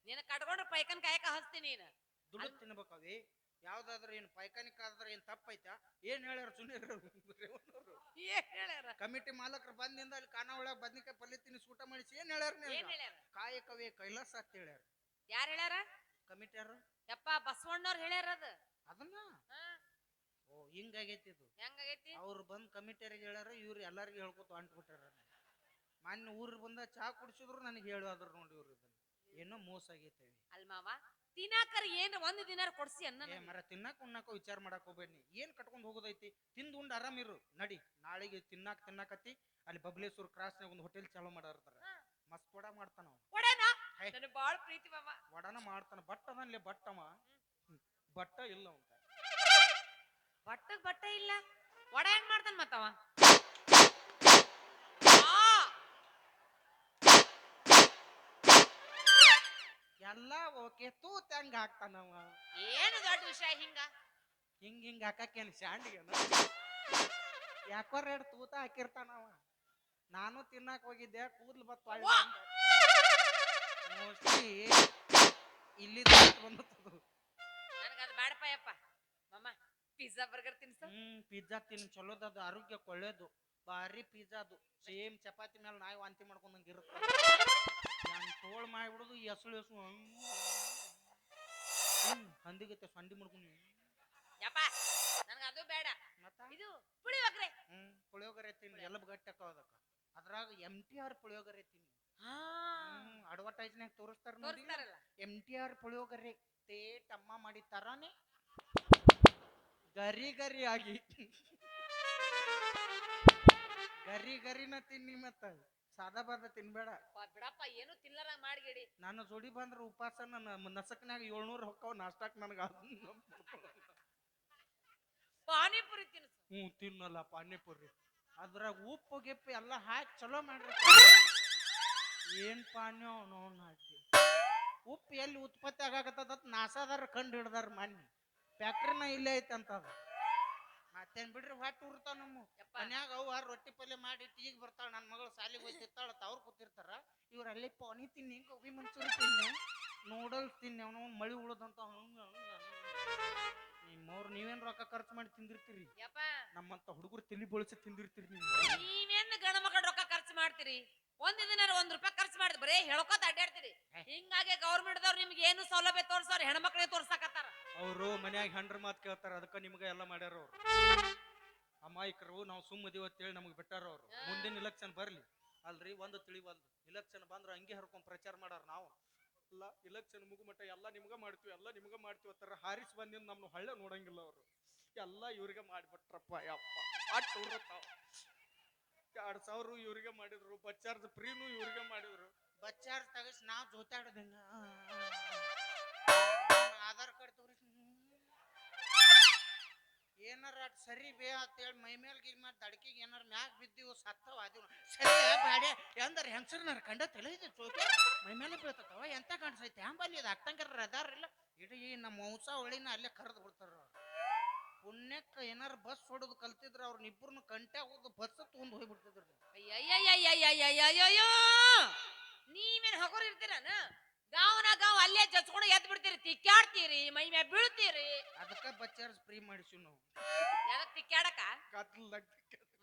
ನೀನ ಕಟ್ಕೊಂಡ್ರೆ ಪೈಕನ್ ಕಾಯಕ ಹಚ್ತೀನಿ ನೀನು. ದುಡ್ಡು ತಿನ್ಬೇಕವಿ. ಯಾವ್ದಾದ್ರು ಏನ್ ಪೈಕಾನಿಕ್ ಆದ್ರ ಏನ್ ತಪ್ಪೈತಾ? ಏನ್ ಹೇಳ್ಯಾರ ಸುನೀರ್ ಏನ್ ಹೇಳ್ಯಾರ? ಕಮಿಟಿ ಮಾಲಕರು ಬಂದಿಂದ ಅಲ್ಲಿ ಖಾನಾವಳ ಬದ್ನಿಕಾಯಿ ಪಲ್ಯ ತಿನ್ನಿಸಿ ಊಟ ಮಾಡಿಸಿ ಏನ್ ಹೇಳ್ಯಾರ? ಏನ್ ಹೇಳ್ಯಾರ? ಕಾಯಕವೇ ಕೈಲಾಸ ಅಂತ ಹೇಳ್ಯಾರ. ಯಾರು ಹೇಳ್ಯಾರ? ಕಮಿಟಿ ಯಾರು? ಯಪ್ಪ ಬಸವಣ್ಣವ್ರು ಹೇಳ್ಯಾರ ಅದ. ಅದನ್ನ ಓ ಹಿಂಗಾಗೈತಿ ಇದು. ಹೆಂಗಾಗೈತಿ? ಅವ್ರು ಬಂದ್ ಕಮಿಟಿಯರಿಗೆ ಹೇಳ್ಯಾರ, ಇವ್ರು ಎಲ್ಲಾರ್ಗು ಹೇಳ್ಕೊತ ಅಂಟ್ಬಿಟ್ಟಾರ. ಮೊನ್ನೆ ಊರಿಗೆ ಬಂದ ಚಾ ಕುಡಿಸಿದ್ರು ನನಗೆ ಹೇಳೋದ್ರ ನೋಡಿ ಇವ್ರು ಇದನ್ನ ಏನೋ ಮೋಸ ಆಗೈತೆ. ಅಲ್ ಮಾವ ತಿನ್ನಾಕರ ಏನ್ ಒಂದ್ ದಿನಾರ ಕೊಡ್ಸಿ ಅನ್ನ. ಏ ಮರ ತಿನ್ನಾಕ ಉಣ್ಣಾಕ ವಿಚಾರ ಮಾಡಕ್ ಹೋಗ್ಬೇಡಿ. ಏನ್ ಕಟ್ಕೊಂಡ್ ಹೋಗೋದೈತಿ? ತಿಂದು ಉಂಡ್ ಆರಾಮಿರು ನಡಿ. ನಾಳೆಗೆ ತಿನ್ನಾಕತ್ತಿ ಅಲ್ಲಿ ಬಬ್ಲೇಶ್ವರ ಕ್ರಾಸ್ನಾಗ ಒಂದು ಹೋಟೆಲ್ ಚಾಲೂ ಮಾಡಿರ್ತಾರ. ಮಸ್ತ್ ವಡ ಮಾಡ್ತಾನ ವಡನಾ? ನನಗೆ ಬಾಳ ಪ್ರೀತಿ ಮಾವ. ವಡನ ಮಾಡ್ತಾನ. ಬಟ್ ಅದನ್ಲಿ ಬಟ್ಟವ ಬಟ್ಟ ಇಲ್ಲ ಅಂತ. ಬಟ್ಟಕ್ ಬಟ್ಟ ಇಲ್ಲ, ವಡ ಹೆಂಗ್ ಮಾಡ್ತಾನ ಮತ್ತವ? ಎಲ್ಲ ಓಕೆ ತೂತ್ ಹೆಂಗ ಹಾಕ್ತಾನವ. ಏನು ದೊಡ್ಡ ವಿಷಯ ಹಿಂಗ ಹಿಂಗ ಹಾಕೇನ್ ಶಾಂಡಿಗೆನ? ಯಾಕೋ ಎರಡು ತೂತ ಹಾಕಿರ್ತಾನವ. ನಾನು ತಿನ್ನಾಕ ಹೋಗಿದ್ದೆ, ಕೂದ್ಲು ಬತ್ ಮೋಸ್ಟ್ಲಿ ಇಲ್ಲಿ ಬಂದದ್ದು. ನನಗದು ಬೇಡಪ್ಪ ಯಪ್ಪ. ಮಮ್ಮ ಪಿಜ್ಜಾ ಬರ್ಗರ್ ತಿನ್ಸು. ಪಿಜ್ಜಾ ತಿನ್ ಚಲೋದದು, ಆರೋಗ್ಯಕ್ಕೆ ಒಳ್ಳೇದು. ಭಾರಿ ಪಿಜ್ಜಾ ಅದು. ಸೇಮ್ ಚಪಾತಿ ಮೇಲೆ ನಾಯಿ ವಾಂತಿ ಮಾಡ್ಕೊಂಡಂಗೆ ಇರುತ್ತೆ. ನಾನು ತೋಳ್ ಮಾಡಿಬಿಡುದು ಎಸಳು ಹಂದಿಗತ್ತೆ ಸಂಡಿ ಮಾಡ್ಕೊಂಡು. ಯಪ್ಪ ನನಗೆ ಅದು ಬೇಡ. ಮತ್ತ ಇದು ಪುಳಿಯೋಗರೆ. ಪುಳಿಯೋಗರೆ ತಿನ್ನಿ, ಎಲ್ಲ ಗಟ್ಟಿ ಹಾಕೋದಕ್ಕ. ಅದ್ರಾಗ MTR ಪುಳಿಯೋಗರೆ ತಿನ್ನಿ. ಅಡ್ವರ್ಟೈಸ್ನಾಗ ತೋರಿಸ್ತಾರಲ್ಲ, MTR ಪುಳಿಯೋಗರೆ ತೇಟ್ ಅಮ್ಮ ಮಾಡಿ ತರಾನೆ ಗರಿ ಗರಿ ಆಗಿ ಗರಿ ಗರಿನ ತಿನ್ನಿ. ಮತ್ತ ಸಾದಾ ಬಾದ ತಿನ್ಬೇಡ ಬಿಡಪ್ಪ. ಏನು ತಿನ್ನಲಾರ ಮಾಡಿಗಿಡಿ. ನನ್ನ ಜೋಡಿ ಬಂದ್ರ ಉಪವಾಸ ನನ್ನ ನಸಕ್ನಾಗ 700 ಹೊಕ್ಕವ ನಾಷ್ಟಾಕ್ ನನಗ. ಪಾನಿಪುರಿ ತಿನ್ಸು. ತಿನ್ನಲ್ಲ ಪಾನಿಪುರಿ. ಅದ್ರಾಗ ಉಪ್ಪು ಗಿಪ್ಪು ಎಲ್ಲ ಹಾಕಿ ಚಲೋ ಮಾಡ್ರಿ. ಏನ್ ಪಾನ್ಯ ನೋನ್ ಹಾಕಿ ಉಪ್ಪು ಎಲ್ಲಿ ಉತ್ಪತ್ತಿ ಆಗಾಕತ್ತದ ನಾಸಾದಾರ ಕಂಡು ಹಿಡ್ದಾರ. ಮೊನ್ನೆ ಫ್ಯಾಕ್ಟ್ರಿನ ಇಲ್ಲೇ ಐತಂತದ. ಮತ್ತೇನ್ ಬಿಡ್ರಿ ಹೊಟ್ಟೆ ಉರ್ತಾವ. ನಮ್ಮ ಮನ್ಯಾಗ ಅವ್ವ ರೊಟ್ಟಿ ಪಲ್ಯ ಮಾಡಿ ಈಗ ಬರ್ತಾಳ. ನನ್ನ ಮಗಳು ಸಾಲಿಗೆ ಹೋಗಿ ತಿತ್ತಾಳ, ಅವ್ರು ಕೂತಿರ್ತಾರ. ಇವ್ರ ಅಲ್ಲಿ ಪಾನಿ ತಿನ್ನಿ, ಗೋಬಿ ಮಂಚೂರಿ ತಿನ್ನಿ, ನೂಡಲ್ಸ್ ತಿನ್ನಿ, ಅವನು ಮಳಿ ಉಳದಂತ. ನಿಮ್ಮವ್ರು ನೀವೇನ್ ರೊಕ್ಕ ಖರ್ಚು ಮಾಡಿ ತಿಂದಿರ್ತೀರಿ? ನಮ್ಮಂತ ಹುಡುಗರು ತಲಿ ಬಳಸಿ ತಿಂದಿರ್ತೀರಿ. ನೀವೇನ್ ಗಣ ಮಕ್ಕಳ ರೊಕ್ಕ ಖರ್ಚು ಮಾಡ್ತೀರಿ? ಒಂದ್ ದಿನ ₹1 ಖರ್ಚು ಮಾಡಿದ್ ಬರೇ ಹೇಳ್ಕೊತ ಅಡ್ಡಾಡ್ತೀರಿ. ಹಿಂಗಾಗಿ ಗೌರ್ಮೆಂಟ್ ದವ್ರು ನಿಮ್ಗೆ ಏನು ಸೌಲಭ್ಯ ತೋರ್ಸೋರ್ ಹೆಣ್ಮಕ್ಳಿಗೆ ತೋರ್ಸಾಕತ್ತಾರ. ಅವರು ಮನ್ಯಾಗ ಹೆಂಡ್ರ ಮಾತು ಕೇಳ್ತಾರ, ಅದಕ್ಕ ನಿಮ್ಗೆ ಎಲ್ಲ ಮಾಡ್ಯಾರ ಅವ್ರು. ಅಮಾಯಕರು ನಾವು ಸುಮ್ಮದಿವ ಅಂತೇಳಿ ನಮ್ಗೆ ಬಿಟ್ಟಾರ ಅವ್ರು. ಮುಂದಿನ ಇಲೆಕ್ಷನ್ ಬರ್ಲಿ ಅಲ್ರಿ, ಒಂದು ತಿಳಿವಲ್ದು. ಇಲೆಕ್ಷನ್ ಬಂದ್ರ ಹಂಗೆ ಹರ್ಕೊಂಡ್ ಪ್ರಚಾರ ಮಾಡಾರ. ನಾವು ಇಲ್ಲ ಇಲೆಕ್ಷನ್ ಮುಗುಮಟ್ಟ ಎಲ್ಲ ನಿಮ್ಗ ಮಾಡ್ತೀವಿ, ಎಲ್ಲ ನಿಮ್ಗ ಮಾಡ್ತೀವಿ ಅಂತಾರ. ಹಾರಿಸ್ ಬಂದಿಂದ ನಮ್ನು ಹಳ್ಳ ನೋಡಂಗಿಲ್ಲ ಅವರು. ಎಲ್ಲ ಇವ್ರಿಗೆ ಮಾಡಿಬಿಟ್ರಪ್ಪ. ಯಪ್ಪ ಅಟ್ಟು ಉರುತ್ತಾವ. 2000 ಇವ್ರಿಗೆ ಮಾಡಿದ್ರು, ಬಸ್ ಚಾರ್ಜ್ ಫ್ರೀನು ಇವ್ರಿಗೆ ಮಾಡಿದ್ರು. ಬಸ್ ಚಾರ್ಜ್ ತಗಸ್ ನಾವು ಜೋತಾಡೋದಂಗ. ಆಧಾರ್ ಕಾರ್ಡ್ ತೋರಿಸ್ ಏನಾರ ಸರಿ ಬೇ ಅಂತೇಳಿ ಮೈ ಮೇಲ್ ಗಿಲ್ ಮಾಡಿ ದಡ್ಕಿಗೆ ಏನಾರ ಮ್ಯಾಗ ಬಿದ್ದೀವು ಸತ್ತವ. ಅದು ಸರಿ ಬಾಡೆ ಎಂದ್ರೆ ಹೆಂಗಸರ್ನಾರ ಕಂಡ ತಿಳಿದ ಚೋಕೆ ಮೈ ಮೇಲೆ ಬೀಳ್ತವ. ಎಂತ ಕಾಣಿಸೈತೆ ಅಂಬಲ್ಲಿ ಇದು ಅಕ್ಕಂಗಾರ ಅದಾರಿಲ್ಲ. ಇಡೀ ನಮ್ಮ ವಂಶ ಒಳಿನ ಅಲ್ಲೇ ಕರೆದು ಬಿಡ್ತಾರ. ಪುಣ್ಯಕ್ಕೆ ಏನಾರ ಬಸ್ ಹೊಡೋದು ಕಲ್ತಿದ್ರ ಅವ್ರನ್ನಿಬ್ಬರನ್ನ ಕಂಟೆ ಹೋದು ಬಸ್ ತಗೊಂಡು ಹೋಗ್ಬಿಡ್ತಿದ್ರು. ಅಯ್ಯಯ್ಯಯ್ಯಯ್ಯಯ್ಯಯ್ಯಯ್ಯೋ, ನೀವೇನ್ ಹಗೋರ್ ಇರ್ತೀರನ? ಗಾವನ ಗಾವ್ ಅಲ್ಲೇ ಜಚ್ಕೊಂಡು ಎದ್ದು ಬಿಡ್ತೀರಿ, ತಿಕ್ಕಾಡ್ತೀರಿ, ಮೈ ಮೇಲೆ ಬೀಳ್ತೀರಿ. ಅದಕ್ಕ ಬಸ್ ಚಾರ್ಜ್ ಫ್ರೀ ಮಾಡಿಸಿ ನಾವು. ಯಾಕೆ ತಿಕ್ಕಾಡಕ?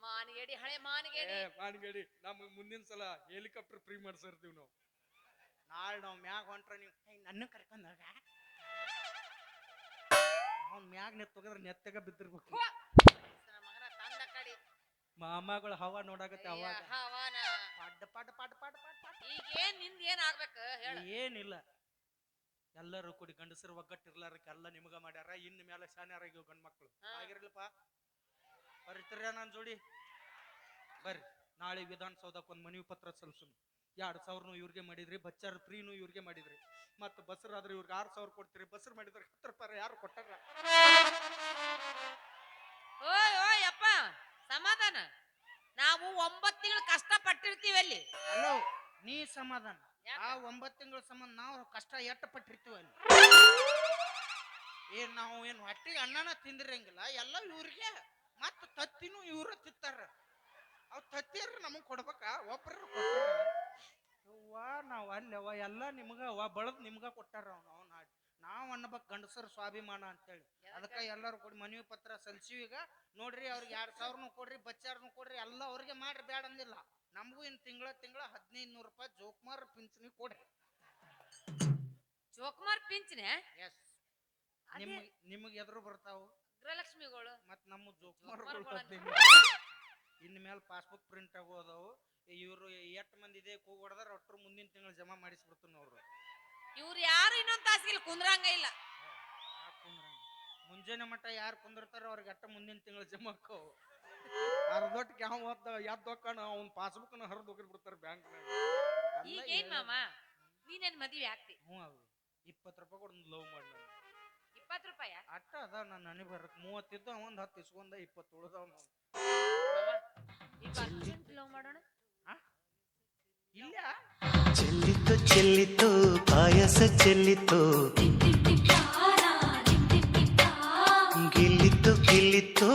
ಮಾನಗೇಡಿ ಹಳೆ ಮಾನಗೇಡಿ. ನಮ್ಗೆ ಮುಂದಿನ ಸಲ ಹೆಲಿಕಾಪ್ಟರ್ ಫ್ರೀ ಮಾಡ್ಸಿರ್ತೀವಿ ನಾವು. ನಾಳೆ ನಾವು ಮ್ಯಾಗ ಹೊಂಟ್ರ ನೀವು ನನ್ನ ಕರ್ಕೊಂಡಾಗ ಅವ್ನ ಮ್ಯಾಗ ನೆತ್ತೋಗಿದ್ರೆ ನೆತ್ತಾಗ ಬಿದ್ದಿರ್ಬೇಕು. ಮಾಮಗಳು ಹವಾ ನೋಡಾಕತ್ತೆ. ಅವಾಗ ಪಡ್ ಪಡ್ ಪಡ್ ಪಡ್ ಪಡ್ ಪಡ್. ಈಗ ಏನ್ ನಿಂದ ಏನ್ ಆಗ್ಬೇಕು ಹೇಳ. ಏನಿಲ್ಲ, ಎಲ್ಲರೂ ಕೂಡಿ ಗಂಡಸರು ಒಗ್ಗಟ್ಟಿರ್ಲಾರಕ್ಕೆ ಎಲ್ಲ ನಿಮಗ ಮಾಡ್ಯಾರ. ಇನ್ನು ಮೇಲೆ ಶಾನ್ಯಾರಾಗಿವ್ ಗಂಡ್ ಮಕ್ಳು ಆಗಿರ್ಲಪ್ಪ. ಬರೀತೀರ ನನ್ನ ಜೋಡಿ ಬರ್ರಿ. ನಾಳೆ ವಿಧಾನಸೌಧಕ್ಕೆ ಒಂದು ಮನವಿ ಪತ್ರ ಸಲ್ಲಿಸೋಣ. 2,000 ಇವ್ರಿಗೆ ಮಾಡಿದ್ರಿ, ಬಚ್ಚಾರ ಫ್ರೀನು ಇವ್ರಿಗೆ ಮಾಡಿದ್ರಿ, ಮತ್ತೆ ಬಸ್ಸರ್ ಆದ್ರೆ ಇವ್ರಿಗೆ 6,000 ಕೊಡ್ತೀರಿ. ಬಸ್ಸರ್ ಮಾಡಿದ್ರೆ 10 ರೂಪಾಯಿ ಯಾರು ಕೊಟ್ಟಾರ? ಓಯ್ ಓಯ್ ಅಪ್ಪ ಸಮಾಧಾನ. ನಾವು 9 ತಿಂಗಳು ಕಷ್ಟ ಪಟ್ಟಿರ್ತೀವಿ ಅಲ್ಲಿ. ಹಲೋ, ನೀ ಸಮಾಧಾನ. ಆ 9 ತಿಂಗಳ ಸಂಬಂಧ ನಾವು ಕಷ್ಟ ಎಟ್ಟ ಪಟ್ಟಿರ್ತೀವಿ ಅಲ್ಲಿ. ನಾವು ಏನು ಹೊಟ್ಟಿಗೆ ಅನ್ನನ ತಿಂದಿರಂಗಿಲ್ಲ, ಎಲ್ಲ ಇವ್ರಿಗೆ. ಮತ್ತ ತತ್ತಿನೂ ಇವ್ರ ತಿತ್ತಾರ. ಅವ್ ತತ್ತಿರ ನಮಗ್ ಕೊಡ್ಬೇಕ? ಒಬ್ರ ನಾವ್ ಅಲ್ಲವ ಎಲ್ಲ ನಿಮ್ಗ ಬಳದ್ ನಿಮ್ಗ ಕೊಟ್ಟಾರ. ನಾವ್ ಅನ್ನಬೇಕು ಗಂಡಸರ ಸ್ವಾಭಿಮಾನ ಅಂತೇಳಿ. ಅದಕ್ಕ ಎಲ್ಲಾರು ಕೊಡಿ ಮನವಿ ಪತ್ರ ಸಲ್ಸಿವಿ. ಈಗ ನೋಡ್ರಿ, ಅವ್ರಿಗೆ 2,000 ಕೊಡ್ರಿ, ಬಚ್ಚಾರನು ಕೊಡ್ರಿ, ಎಲ್ಲ ಅವ್ರಿಗೆ ಮಾಡ್ರಿ, ಬ್ಯಾಡ ಅಂದಿಲ್ಲ. ನಮಗೂ ಇನ್ ತಿಂಗಳ 1,500 ರೂಪಾಯಿ ಜೋಕುಮಾರ್ ಪಿಂಚಣಿ ಕೊಡ್ರಿ. ಜೋಕುಮಾರ್ ಪಿಂಚಣಿ? ಎಸ್. ನಿಮಗ್ ಎದುರು ಬರ್ತಾವು ಗೃಹಲಕ್ಷ್ಮಿಗಳು, ಮತ್ ನಮ್ಮ ಜೋಕುಮಾರ್ ಇನ್ ಮೇಲೆ ಪಾಸ್ಬುಕ್ ಪ್ರಿಂಟ್ ಆಗೋದವು. ಇವ್ರು 8 ಮಂದಿ ಇದೆ ಕೂಗೊಡ್ದಾರ, ಒಟ್ಟರು ಮುಂದಿನ ತಿಂಗಳು ಜಮಾ ಮಾಡಿಸ್ಬಿಡ್ತಾನ ಅವ್ರು. ಇವ್ರು ಯಾರು ಇನ್ನೊಂದ್ ತಾಸಿಗೆ ಕುಂದ್ರಂಗ ಇಲ್ಲ. ಮುಂಜಾನೆ ಮಟ್ಟ ಯಾರು ಕುಂದಿರ್ತಾರ ಅವ್ರಿಗೆ ಅಟ್ಟ ಮುಂದಿನ ತಿಂಗಳು ಜಮಾ ಆಕ್ಕವು. ಅರ್ಧೊಟ್ಟಿಗೆ ಯಾವ ಯಾವ್ದೊಕ್ಕಣ ಅವ್ನ ಪಾಸ್ಬುಕ್ನ ಹರಿದು ಹೋಗಿರ್ಬಿಡ್ತಾರ ಬ್ಯಾಂಕ್. ಈಗ ಏನ್ ಮಾಮ ನೀನೇನ್ ಮದ್ವೆ ಆಗ್ತಿ? ಹ್ಞೂ, ಅವು 20 ರೂಪಾಯಿ ಕೊಡ್ ಲವ್ ಮಾಡಿ. 20 ರೂಪಾಯಿ ಅಟ್ಟ ಅದಾವ ನನ್ನ ನನಗೆ ಬರಕ್ 30 ಇದ್ದ, ಒಂದ್ 10 ಇಸ್ಕೊಂಡ 20 ಉಳ್ದಾವ್. ಲವ್ ಮಾಡೋಣ. ಇಲ್ಲ ಚೆಲ್ಲಿತು ಚೆಲ್ಲಿತು ಪಾಯಸ ಚೆಲ್ಲಿತು, ಗಿಲ್ಲಿತು ಗಿಲ್ಲಿತು.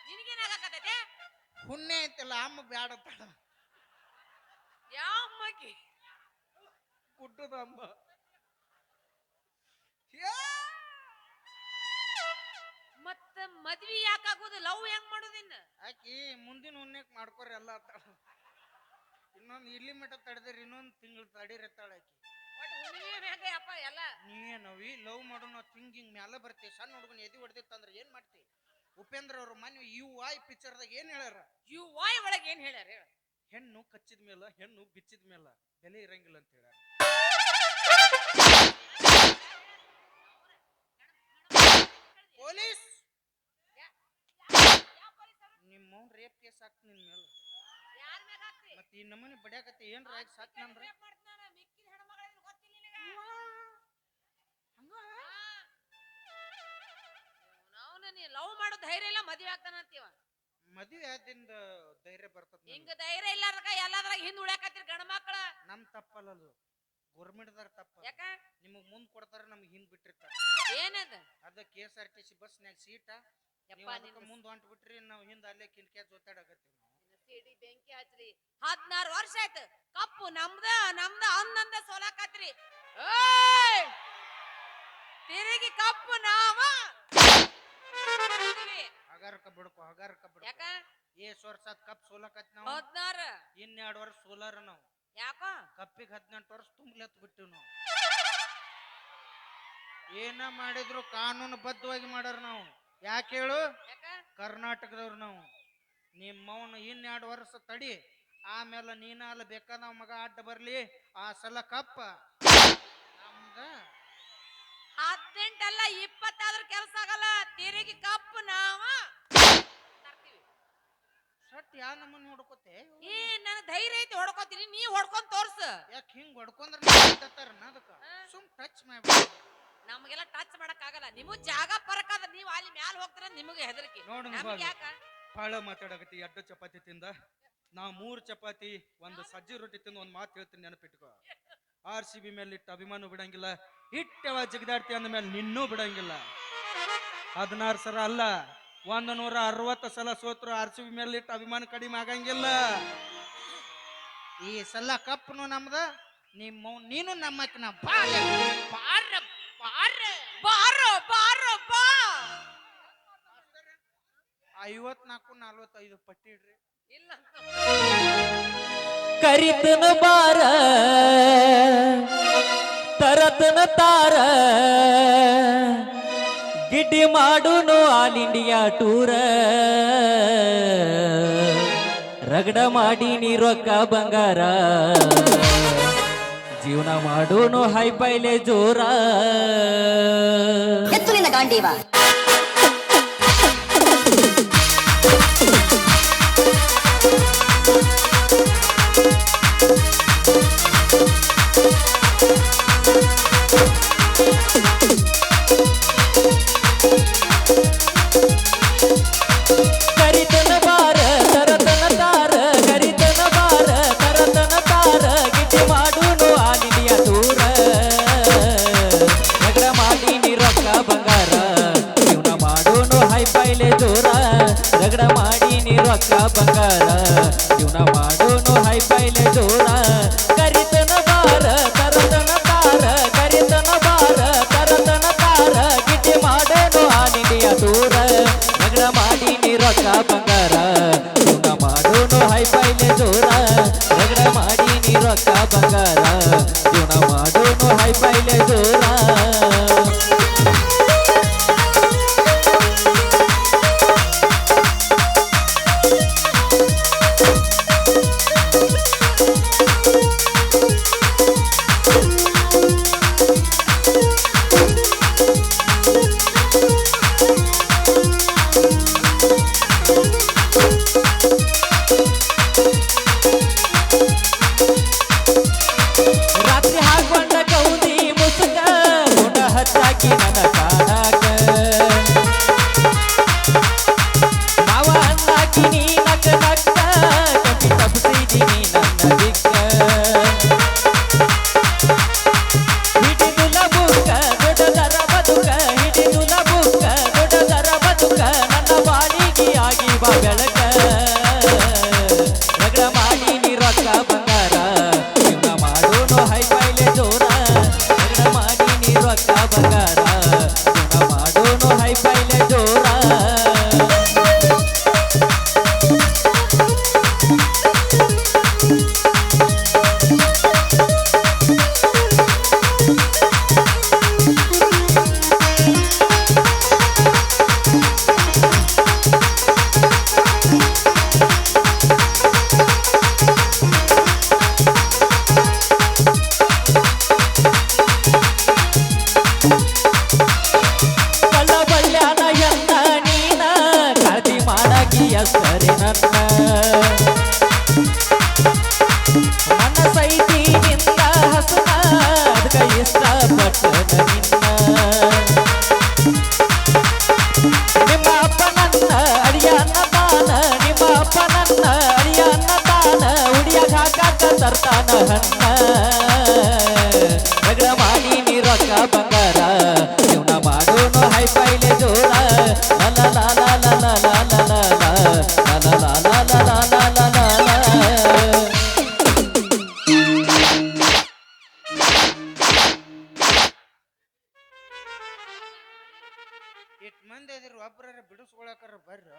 ನಿನಗೇನಾಗತ್ತೈತೆ? ಹುಣ್ಣೆ ಐತಿಲ್ಲ, ಅಮ್ಮ ಬ್ಯಾಡ ತಡ. ಯಾವ ಅಮ್ಮಕಿ? ಗುಡ್ಡದ ಅಮ್ಮ. ಮತ್ತ ಮದ್ವಿ ಯಾಕಾಗೋದು? ಲವ್ ಹೆಂಗ್ ಮಾಡೋದಿನ್ನ? ಆಕಿ ಮುಂದಿನ ಹುಣ್ಣೆಕ್ ಮಾಡ್ಕೊರಿ ಎಲ್ಲ ಅತ್ತಾಳ. ಇನ್ನೊಂದು ಇಲ್ಲಿ ಮಟ್ಟ ತಡೆದ್ರಿ, ಇನ್ನೊಂದು ತಿಂಗಳು ತಡೀರತ್ತಾಳ ಆಕಿ. ಒಟ್ಟು ಹುಣ್ಣಿಮೆ ಮ್ಯಾಗ ಅಪ್ಪ ಎಲ್ಲ. ನೀವೇನವಿ ಲವ್ ಮಾಡೋ ನಾವು ಥಿಂಕಿಂಗ್ ಮ್ಯಾಲ ಬರ್ತೀವಿ. ಸಣ್ಣ ಹುಡುಗನ ಎದಿ ಹೊಡೆದಿತ್ತಂದ್ರೆ ಏನ್ ಮಾಡ್ತಿ? ಉಪೇಂದ್ರ ಅವ್ರ ಮನೆ UI ಪಿಕ್ಚರ್ದಾಗ ಏನ್ ಹೇಳ್ಯಾರ? UI ಒಳಗೆ ಏನ್ ಹೇಳ್ಯಾರ ಹೇಳ? ಹೆಣ್ಣು ಕಚ್ಚಿದ ಮೇಲ, ಹೆಣ್ಣು ಬಿಚ್ಚಿದ ಮೇಲ ಬೆಲೆ ಇರಂಗಿಲ್ಲ ಅಂತ ಹೇಳ್ಯಾರ. ಪೊಲೀಸ್ ನಿಮ್ಮ ರೇಪ್ ಕೇಸ್ ಹಾಕ್ತ ನಿನ್ ಮೇಲೆ. ಮತ್ತೆ ಈ ನಮ್ಮನೆ ಬಡಿಯಾಕತ್ತೆ ಏನ್ರ ಆಗಿ ಸಾಕ್ ನಂದ್ರ ಲವ್ ಮಾಡೋ ಧೈರ್ಯ ಇಲ್ಲ, ಮದ್ವೆ ಆಗ್ತಾನ ಅಂತೀವ. ಮದುವೆ ಆದಿಂದ ಧೈರ್ಯ ಬರ್ತದ. ಹಿಂಗ ಧೈರ್ಯ ಇಲ್ಲಾರ್ದಾಗ ಎಲ್ಲಾದ್ರಾಗ ಹಿಂದ್ ಉಳ್ಯಾಕತ್ತೀರಿ ಗಂಡ ಮಕ್ಕಳ. ನಮ್ ತಪ್ಪಲ್ಲ ಅದು, ಗೌರ್ಮೆಂಟ್ದಾರ ತಪ್ಪ. ಯಾಕ? ನಿಮಗ್ ಮುಂದ್ ಕೊಡ್ತಾರ, ನಮಗ್ ಹಿಂದ್ ಬಿಟ್ಟಿರ್ತಾರ. ಏನದ? ಅದ KSRTC ಬಸ್ನ್ಯಾಗ ಸೀಟ ಮುಂದ್ ಹೊಂಟ್ ಬಿಟ್ರಿ, ನಾವ್ ಹಿಂದ ಅಲ್ಲೇ ಕಿಲ್ಕ್ಯಾ ಜೊತಾಡಕತ್ತೀವಿ. ಸಿಡಿ ಬೆಂಕಿ ಹಚ್ಚ್ರಿ. 16 ವರ್ಷ ಆಯ್ತು ಕಪ್ಪು ನಮ್ದ ಅಂದಂದ ಸೋಲಾಕತ್ರಿ. ತಿರುಗಿ ಕಪ್ಪು ನಾವ ಹಗಾರಕ ಬಿಡ್ಕೊ, ಹಗಾರಕ ಬಿಡ್ಕೊ. ಯಾಕ? ವರ್ಷ ಕಪ್ ಸೋಲಕತ್ ನಾವು. 16. ಇನ್ 2 ವರ್ಷ ಸೋಲಾರ ನಾವು. ಯಾಕ? ಕಪ್ಪಿಗೆ 18 ವರ್ಷ ತುಂಬಲೆತ್ ಬಿಟ್ಟಿವ್ ನಾವು. ಏನ ಮಾಡಿದ್ರು ಕಾನೂನು ಬದ್ಧವಾಗಿ ಮಾಡಾರ ನಾವು. ಯಾಕೆ ಹೇಳು? ಕರ್ನಾಟಕದವ್ರು ನಾವು. ನಿಮ್ಮವನು ಇನ್ 2 ವರ್ಷ ತಡಿ, ಆಮೇಲೆ ನೀನ ಅಲ್ಲ ಬೇಕಾದ ಮಗ ಅಡ್ಡ ಬರ್ಲಿ, ಆ ಸಲ ಕಪ್ಪ ನಮ್ದ. 18 ಅಲ್ಲ 20 ಆದ್ರೂ ಕೆಲಸ ಆಗಲ್ಲ. ತಿರುಗಿ ಕಪ್ಪು ನಾವ ಸಟ್ ಯಾ ನಮ್ಮನ್ನ ಹೊಡ್ಕೋತೆ. ಏ ನನ್ನ ಧೈರ್ಯ ಐತಿ, ಹೊಡ್ಕೋತೀನಿ, ನೀ ಹೊಡ್ಕೊಂಡ್ ತೋರ್ಸ. ಯಾಕೆ ಹಿಂಗ್ ಹೊಡ್ಕೊಂಡ್ರ ಅದಕ್ಕ ಸುಮ್ ಟಚ್ ಮಾಡಿ. ನಮಗೆಲ್ಲ ಟಚ್ ಮಾಡಕ್ ಆಗಲ್ಲ. ನಿಮಗ್ ಜಾಗ ಪರಕ್ ಅದ, ನೀವ್ ಅಲ್ಲಿ ಮ್ಯಾಲ ಹೋಗ್ತಾರ, ನಿಮಗೆ ಹೆದರಿಕೆ. ನೋಡಿ ಯಾಕ ಬಾಳ ಮಾತಾಡಕತ್ತಿ. 2 ಚಪಾತಿ ತಿಂದ ನಾ 3 ಚಪಾತಿ 1 ಸಜ್ಜಿ ರೊಟ್ಟಿ ತಿಂದ ಒಂದ್ ಮಾತು ಹೇಳ್ತೀನಿ, ನೆನಪಿಟ್ಕೋ. RCB ಮೇಲೆ ಇಟ್ಟು ಅಭಿಮಾನ ಬಿಡಂಗಿಲ್ಲ. ಇಟ್ಟವ ಜಿಗದಾಡ್ತಿ ಅಂದ ಮೇಲೆ ನಿನ್ನೂ ಬಿಡಂಗಿಲ್ಲ. 16 ಸಲ ಅಲ್ಲ, 160 ಸಲ ಸೋತ್ರು RCB ಮೇಲೆ ಇಟ್ಟು ಅಭಿಮಾನ ಕಡಿಮೆ ಆಗಂಗಿಲ್ಲ. ಈ ಸಲ ಕಪ್ನು ನಮ್ದ, ನೀನು ನಮ್ಮಕ್ ನಾ. ಬಾರ ಬಾರೋ ಬಾರೋ ಬಾ. 54-45 ಪಟ್ಟಿ ಇಡ್ರಿ. ಇಲ್ಲ ಕರಿತನ ಬಾರ ತರತನ ತಾರ ಗಿಡ್ಡಿ ಮಾಡುನು ಆಲ್ ಇಂಡಿಯಾ ಟೂರ ರಗಡ ಮಾಡಿ ನೀ ರೊಕ್ಕ ಬಂಗಾರ ಜೀವನ ಮಾಡೋನು ಹೈ ಪೈಲೆ ಜೋರ ಎತ್ತುಲಿನ ಗಾಂಡೀವ ಕರಿತನ ಬಾರ ತರತನ ತಾರ ಕರಿತನ ಬಾರ ತರತನ ತಾರ ಗಿಡ್ಡಿ ಮಾಡೋನು ಆಲ್ ಇಂಡಿಯಾ ಟೂರ ರಗಡ ಮಾಡಿ ನೀ ರೊಕ್ಕ ಬಂಗಾರ ಜೀವನ ಮಾಡೋನು ಹೈ ಪೈಲೆ ಜೋರ ರಗಡ ಮಾಡಿ ನೀ ರೊಕ್ಕ ಬಂಗಾರ ಜೀವನ ಮಾಡೋನು ಹೈ ಪೈಲೆ ಜೋರ ಕರಿತನ ಬಾರ ತರತನ ತಾರ ಕರಿತನ ಬಾರ ತರತನ ತಾರ ಗಿಡ್ಡಿ ಮಾಡೋನು ಆಲ್ ಇಂಡಿಯಾ ಟೂರ ರಗಡ ಮಾಡಿ ನೀ ರೊಕ್ಕ ಬಂಗಾರ ಜೀವನ ಮಾಡೋನು ಹೈ ಪೈಲೆ ಜೋರ ರಗಡ ಮಾಡಿ ನೀ ರೊಕ್ಕ ಬಂಗಾರ ಜೀವನ ಮಾಡೋನು ಹೈ ಪೈಲೆ ಜೋರ ರಾತ್ರಿ ಹಾಕೊಂಡ ಕೌದಿ ಮುಸುಕ ಗುಣ ಹಚ್ಚಾಕಿ ನನ್ನ ಕಾಡಾಕ ಮಾವ ಅಂದಾಕಿ ನೀ ನಕ್ಕ ನಕ್ಕ ಕಪಿ ತಪ್ಪಿಸಿದೀನಿ ನನ್ನ ದಿಕ್ಕ ಹಿಡಿದುಲ ಬುಕ್ಕ ದೊಡ್ಡದರ ಬದುಕ ಹಿಡಿದುಲ ಬುಕ್ಕ ದೊಡ್ಡದರ ಬದುಕ ನನ್ನ ಬಾಳಿಗೆ ಆಗಿ ಬಾ ಬೆಳಕ ರಗಡ ಮಾಡಿ ನೀ ರೊಕ್ಕ ಬಂಗಾರ ಜೀವನ ಮಾಡೋನು ಹೈ ಪೈಲೆ ಜೋರ ರಗಡ ಮಾಡಿ ನೀ ರೊಕ್ಕ ಬಂಗಾರ ಜೀವನ ಮಾಡೋನು ಹೈ ಪೈಲೆ ಜೋರ ಕಳ್ಳ ಬಲ್ಯಾನ ಎನ್ನ ನೀನ ಕಾಳಜಿ ಮಾಡಾಕಿ ಸರಿ ನನ್ನ ಮನಸೈತಿ ನಿಂದ ಹಸನ ಅದಕ್ಕ ಇಷ್ಟಪಟ್ಟನ ನಿನ್ನ ನಿಮ್ಮ ಅಪ್ಪ ನನ್ನ ಅಡಿಯನ್ನ ತಾನ ನಿಮ್ಮ ಅಪ್ಪ ನನ್ನ ಅಡಿಯನ್ನ ತಾನ ಹುಡಿಯಾಗ ಹಾಕಾಕ ತರ್ತಾನ ಹಣ್ಣ ರಗಡ ಮಾಡಿ ನೀ ರೊಕ್ಕ ಬಂಗಾರ ಜೀವನ ಮಾಡೋನು ಹೈ ಪೈಲೆ ಜೋರ ಲ ಲ ಲ ಲ ಲ ಲ ಲ ಲ ಲ ಲ ಲ ಲ ಲ ಲ ಲ ಲ ಲ ಇಟ್ ಮಂದಿ ಅದಿರು ಒಬ್ಬರ ಬಿಡಿಸ್ಕೊಳಕರ ಬರ್ರ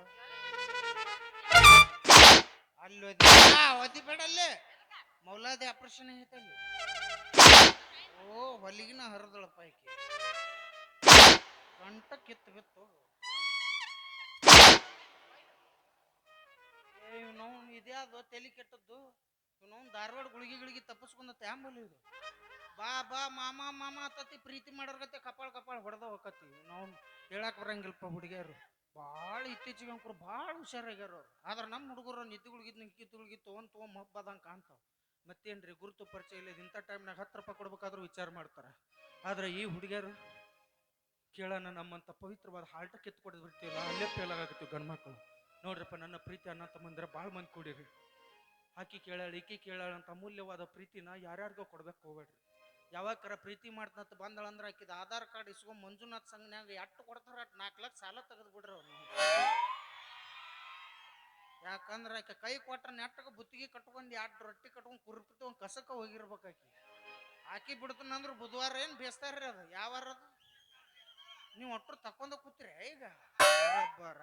ಅಲ್ಲಿ ಒದಿ ಬೇಡಲ್ಲೇ ಮೌಲಾದಿ ಆಪರೇಷನ್ ಐತಲ್ಲಿ ಓ ಹೊಲಿಗಿನ ಹರಿದಳಪ್ಪ ಈಕಿ ಕಂಟ ಕಿತ್ತು ಬಿತ್ತು ನಾವು ಇದೇ ಅದು ತಲೆ ಕೆಟ್ಟದ್ದು ಇವನು ಧಾರವಾಡ ಗುಳಿಗೆ ತಪ್ಪಿಸ್ಕೊಂಡ ತ್ಯಾಂಬಲ್ ಇದು ಬಾ ಬಾ ಮಾಮ ಮಾಮ ಅತ್ತತಿ ಪ್ರೀತಿ ಮಾಡೋರ್ಗತ್ತೆ ಕಪಾಳ ಕಪಾಳ ಹೊಡೆದ ಹೋಗತ್ತಿ ನಾವು ಹೇಳಕ್ ಬರಂಗಿಲ್ಲಪ್ಪ ಹುಡುಗಿಯರು ಭಾಳ ಇತ್ತೀಚೆಗೆ ಅಂಕರು ಭಾಳ ಹುಷಾರಾಗ್ಯಾರ ಅವ್ರು ಆದ್ರೆ ನಮ್ಮ ಹುಡುಗರು ನಿದ್ದುಗುಳಿಗಿದ್ದು ತೊಗೊಂಡ್ ಮಬ್ಬದಂಗೆ ಕಾಣ್ತಾವ ಮತ್ತೇನ್ರಿ ಗುರುತು ಪರಿಚಯ ಇಲ್ಲ ಇಂಥ ಟೈಮ್ನಾಗ 10 ರೂಪಾಯಿ ಕೊಡ್ಬೇಕಾದ್ರೂ ವಿಚಾರ ಮಾಡ್ತಾರೆ ಆದ್ರೆ ಈ ಹುಡುಗಿಯರು ಕೇಳೋಣ ನಮ್ಮಂತ ಪವಿತ್ರವಾದ ಹಾಲ್ಟ ಕಿತ್ತು ಕೊಡದ್ ಬಿಡ್ತೀವಲ್ಲ ಅಲ್ಲೇ ಫೇಲ್ ಆಗತ್ತೀವಿ ಗಂಡ್ಮಕ್ಳು ನೋಡ್ರಪ್ಪ ನನ್ನ ಪ್ರೀತಿ ಅಣ್ಣ ತಮ್ಮಂದ್ರೆ ಭಾಳ ಮಂದಿ ಕೂಡಿರಿ ಆಕಿ ಕೇಳಾಳ ಈಕಿ ಕೇಳಾಳ ಅಂತ ಅಮೂಲ್ಯವಾದ ಪ್ರೀತಿನ ಯಾರ್ಯಾರಿಗೋ ಕೊಡ್ಬೇಕು ಹೋಗ್ಬೇಡ್ರಿ ಯಾವಾಗರ ಪ್ರೀತಿ ಮಾಡ್ತಂತ ಬಂದಳಂದ್ರೆ ಆಕಿದ ಆಧಾರ್ ಕಾರ್ಡ್ ಇಸ್ಕೊಂಡ್ ಮಂಜುನಾಥ್ ಸಂಘನ್ಯಾಗ ಎಟ್ಟು ಕೊಡ್ತಾರ 4 ಲಕ್ಷ ಸಾಲ ತೆಗೆದು ಬಿಡ್ರಿ ಅವ್ರು ಯಾಕಂದ್ರೆ ಆಕೆ ಕೈ ಕೊಟ್ರ ನೆಟ್ಟಗೆ ಬುತ್ತಿಗೆ ಕಟ್ಕೊಂಡು 2 ರೊಟ್ಟಿ ಕಟ್ಕೊಂಡು ಕುರುಪಿತ್ತು ಒಂದು ಕಸಕ್ಕೆ ಹೋಗಿರ್ಬೇಕು ಆಕಿ ಬಿಡ್ತಾನಂದ್ರೆ ಬುಧವಾರ ಏನು ಬೇಸ್ತಾರ್ರಿ ಅದು ಯಾವಾರ ಅದು ನೀವು ಒಟ್ಟರು ತಕೊಂಡ ಕೂತ್ರಿ ಈಗ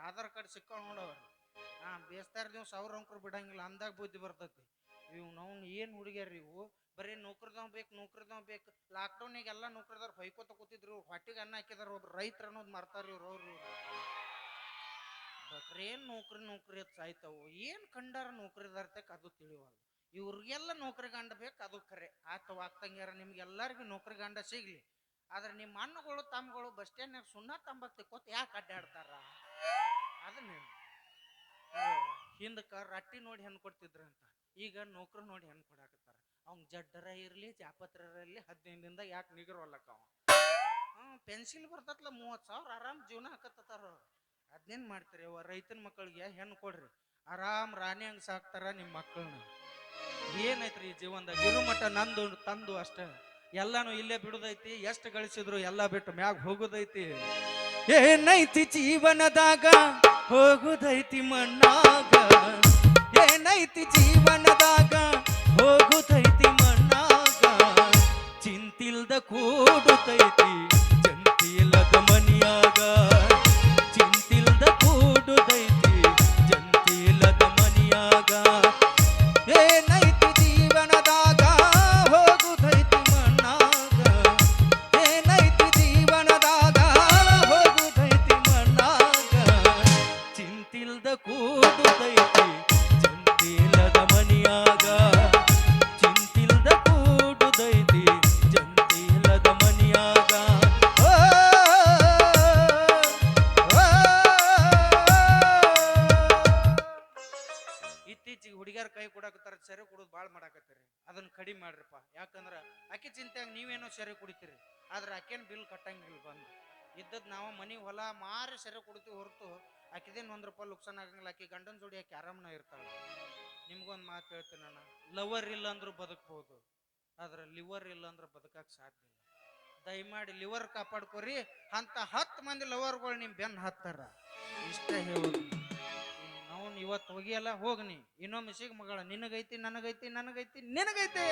ಆಧಾರ್ ಕಾರ್ಡ್ ಸಿಕ್ಕ ನೋಡವ್ರಿ ಬೇಸ್ತಾರ ನೀವು 1000 ಅಂಕರು ಬಿಡಂಗಿಲ್ಲ ಅಂದಾಗ ಬುದ್ಧಿ ಬರ್ತೈತಿ ಇವು ನಾವು ಏನು ಹುಡುಗ್ಯಾರ ಇವು ಬರೀ ನೌಕರಿದವ್ ಬೇಕು ಲಾಕ್ಡೌನ್ಯಾಗ ಎಲ್ಲ ನೌಕರಿದಾರ ಹೊಯ್ಕೋತ ಕೂತಿದ್ರು ಹೊಟ್ಟಿಗೆ ಅನ್ನ ಹಾಕಿದಾರ ಒಬ್ರು ರೈತರ ಅನ್ನೋದು ಮರ್ತಾರ ಅವ್ರು ಏನ್ ನೌಕರಿ ಅಂತ ಸಾಯ್ತಾವು ಏನ್ ಕಂಡಾರ ನೌಕರಿದಾರ್ತಕ್ ಅದು ತಿಳಿವಲ್ಲ ಇವ್ರಿಗೆಲ್ಲ ನೌಕರಿ ಗಂಡ ಬೇಕು ಅದು ಖರೆ ಆತವ ಆಗ್ತಂಗ್ಯಾರ ನಿಮ್ಗೆಲ್ಲರಿಗೂ ನೌಕರಿ ಗಂಡ ಸಿಗ್ಲಿ ಆದ್ರೆ ನಿಮ್ಮ ಅಣ್ಣಗಳು ತಮ್ಮಗಳು ಬಸ್ ಸ್ಟ್ಯಾಂಡ್ನಾಗ ಸುಣ್ಣ ತಂಬಾಕ್ ತಿಕ್ಕೋತ ಯಾಕೆ ಅಡ್ಡಾಡ್ತಾರ ಅದನ್ನ ಹಿಂದಕ್ಕ ರಟ್ಟಿ ನೋಡಿ ಹೆಣ್ ಕೊಡ್ತಿದ್ರಂತ ಈಗ ನೌಕರಿ ನೋಡಿ ಹೆಣ್ ಕೊಡಾಕತ್ತಾರ ಅವ್ನ್ ಜಡ್ಡರ ಇರ್ಲಿ ಜಾಪತ್ರರ ಇರ್ಲಿ 15ದಿಂದ ಯಾಕೆ ನಿಗರವಲ್ಲಕ್ಕ ಅವ ಪೆನ್ಸಿಲ್ ಬರ್ತತ್ಲ 30,000 ಆರಾಮ್ ಜೀವನ ಹಾಕತ್ತಾರ ಅದ್ನೇನ್ ಮಾಡ್ತೀರಿ ಅವ ರೈತನ ಮಕ್ಕಳಿಗೆ ಹೆಣ್ಣು ಕೊಡ್ರಿ ಆರಾಮ್ ರಾಣಿ ಹಂಗ್ ಸಾಕ್ತಾರ ನಿಮ್ಮ ಮಕ್ಕಳನ್ನ ಏನೈತ್ರಿ ಈ ಜೀವನದಾಗ ಇರುಮಠ ನಂದು ತಂದು ಅಷ್ಟ ಎಲ್ಲಾನು ಇಲ್ಲೇ ಬಿಡುದೈತಿ ಎಷ್ಟು ಗಳಿಸಿದ್ರು ಎಲ್ಲ ಬಿಟ್ಟು ಮ್ಯಾಗ ಹೋಗುದೈತಿ ಏನೈತಿ ಜೀವನದಾಗ ಹೋಗುದೈತಿ ಮಣ್ಣಾಗ ಏನೈತಿ ಜೀವನದಾಗ ಹೋಗುದೈತಿ ಮಣ್ಣಾಗ ಚಿಂತಿಲ್ದ ಕೂಡುತ್ತೈತಿ ಜಂತಿಲ್ಲದ ಮನಿಯಾಗ ಚಿಂತಿಲ್ದ ಕೂಡುದೈತಿ ಜಂತಿಲ್ಲದ ಮನಿಯಾಗ ಏನೈತಿ ಜೀವನದಾಗ ಹೋಗುದೈತಿ ಮಣ್ಣಾಗ ಏನೈತಿ ಜೀವನದಾಗ ಹೋಗುದೈತಿ ಮಣ್ಣಾಗ ಚಿಂತಿಲ್ದ ಕೂಡುದೈತಿ ಜಂತಿಲ್ಲದ ಮನಿಯಾಗ ಚಿಂತಿಲ್ದ ಕೂಡುದೈತಿ ಜಂತಿಲ್ಲದ ಮನಿಯಾಗ ಇತ್ತೀಚಿಗೆ ಹುಡುಗಿಯರ ಕೈ ಕೊಡಾಕತ್ತಾರ ಸೆರೆ ಕುಡಿದು ಭಾಳ ಮಾಡಾಕತ್ತೀರಿ ಅದನ್ನ ಕಡಿಮೆ ಮಾಡ್ರಿಪ್ಪ ಯಾಕಂದ್ರ ಆಕೆ ಚಿಂತೆಯಾಗ ನೀವೇನೋ ಸೆರೆ ಕುಡಿತೀರಿ ಆದ್ರೆ ಆಕೆನ್ ಬಿಲ್ ಕಟ್ಟಂಗಿಲ್ಲ ಬಂದು ಇದ್ದದ್ ನಾವು ಮನಿ ಹೊಲ ಮಾರಿ ಸೆರೆ ಕುಡಿತೀವಿ ಹೊರತು ಆಕಿದೇನು ₹1 ಲುಕ್ಸಾನ್ ಆಗಂಗಿಲ್ಲ ಆಕೆ ಗಂಡನ ಜೋಡಿ ಆಕೆ ಆರಾಮನ ಇರ್ತಾಳೆ ನಿಮ್ಗೊಂದು ಮಾತು ಹೇಳ್ತೀನಿ ನಾನು ಲವರ್ ಇಲ್ಲ ಅಂದ್ರೂ ಬದುಕ್ಬೋದು ಆದ್ರೆ ಲಿವರ್ ಇಲ್ಲ ಅಂದ್ರೆ ಬದುಕಕ್ಕೆ ಸಾಧ್ಯ ಇಲ್ಲ ದಯಮಾಡಿ ಲಿವರ್ ಕಾಪಾಡ್ಕೋರಿ ಅಂತ 10 ಮಂದಿ ಲವರ್ಗಳು ನಿಮ್ ಬೆನ್ನ ಹತ್ತಾರ ಇಷ್ಟ ಹೇಳೋದು ನಾವು ಇವತ್ತು ಹೋಗಿಯಲ್ಲ ಹೋಗ್ನಿ ಇನ್ನೊಮ್ಮೆ ಸಿಗ್ ಮಗಳ ನಿನಗೈತಿ ನನಗೈತಿ ನಿನಗೈತಿ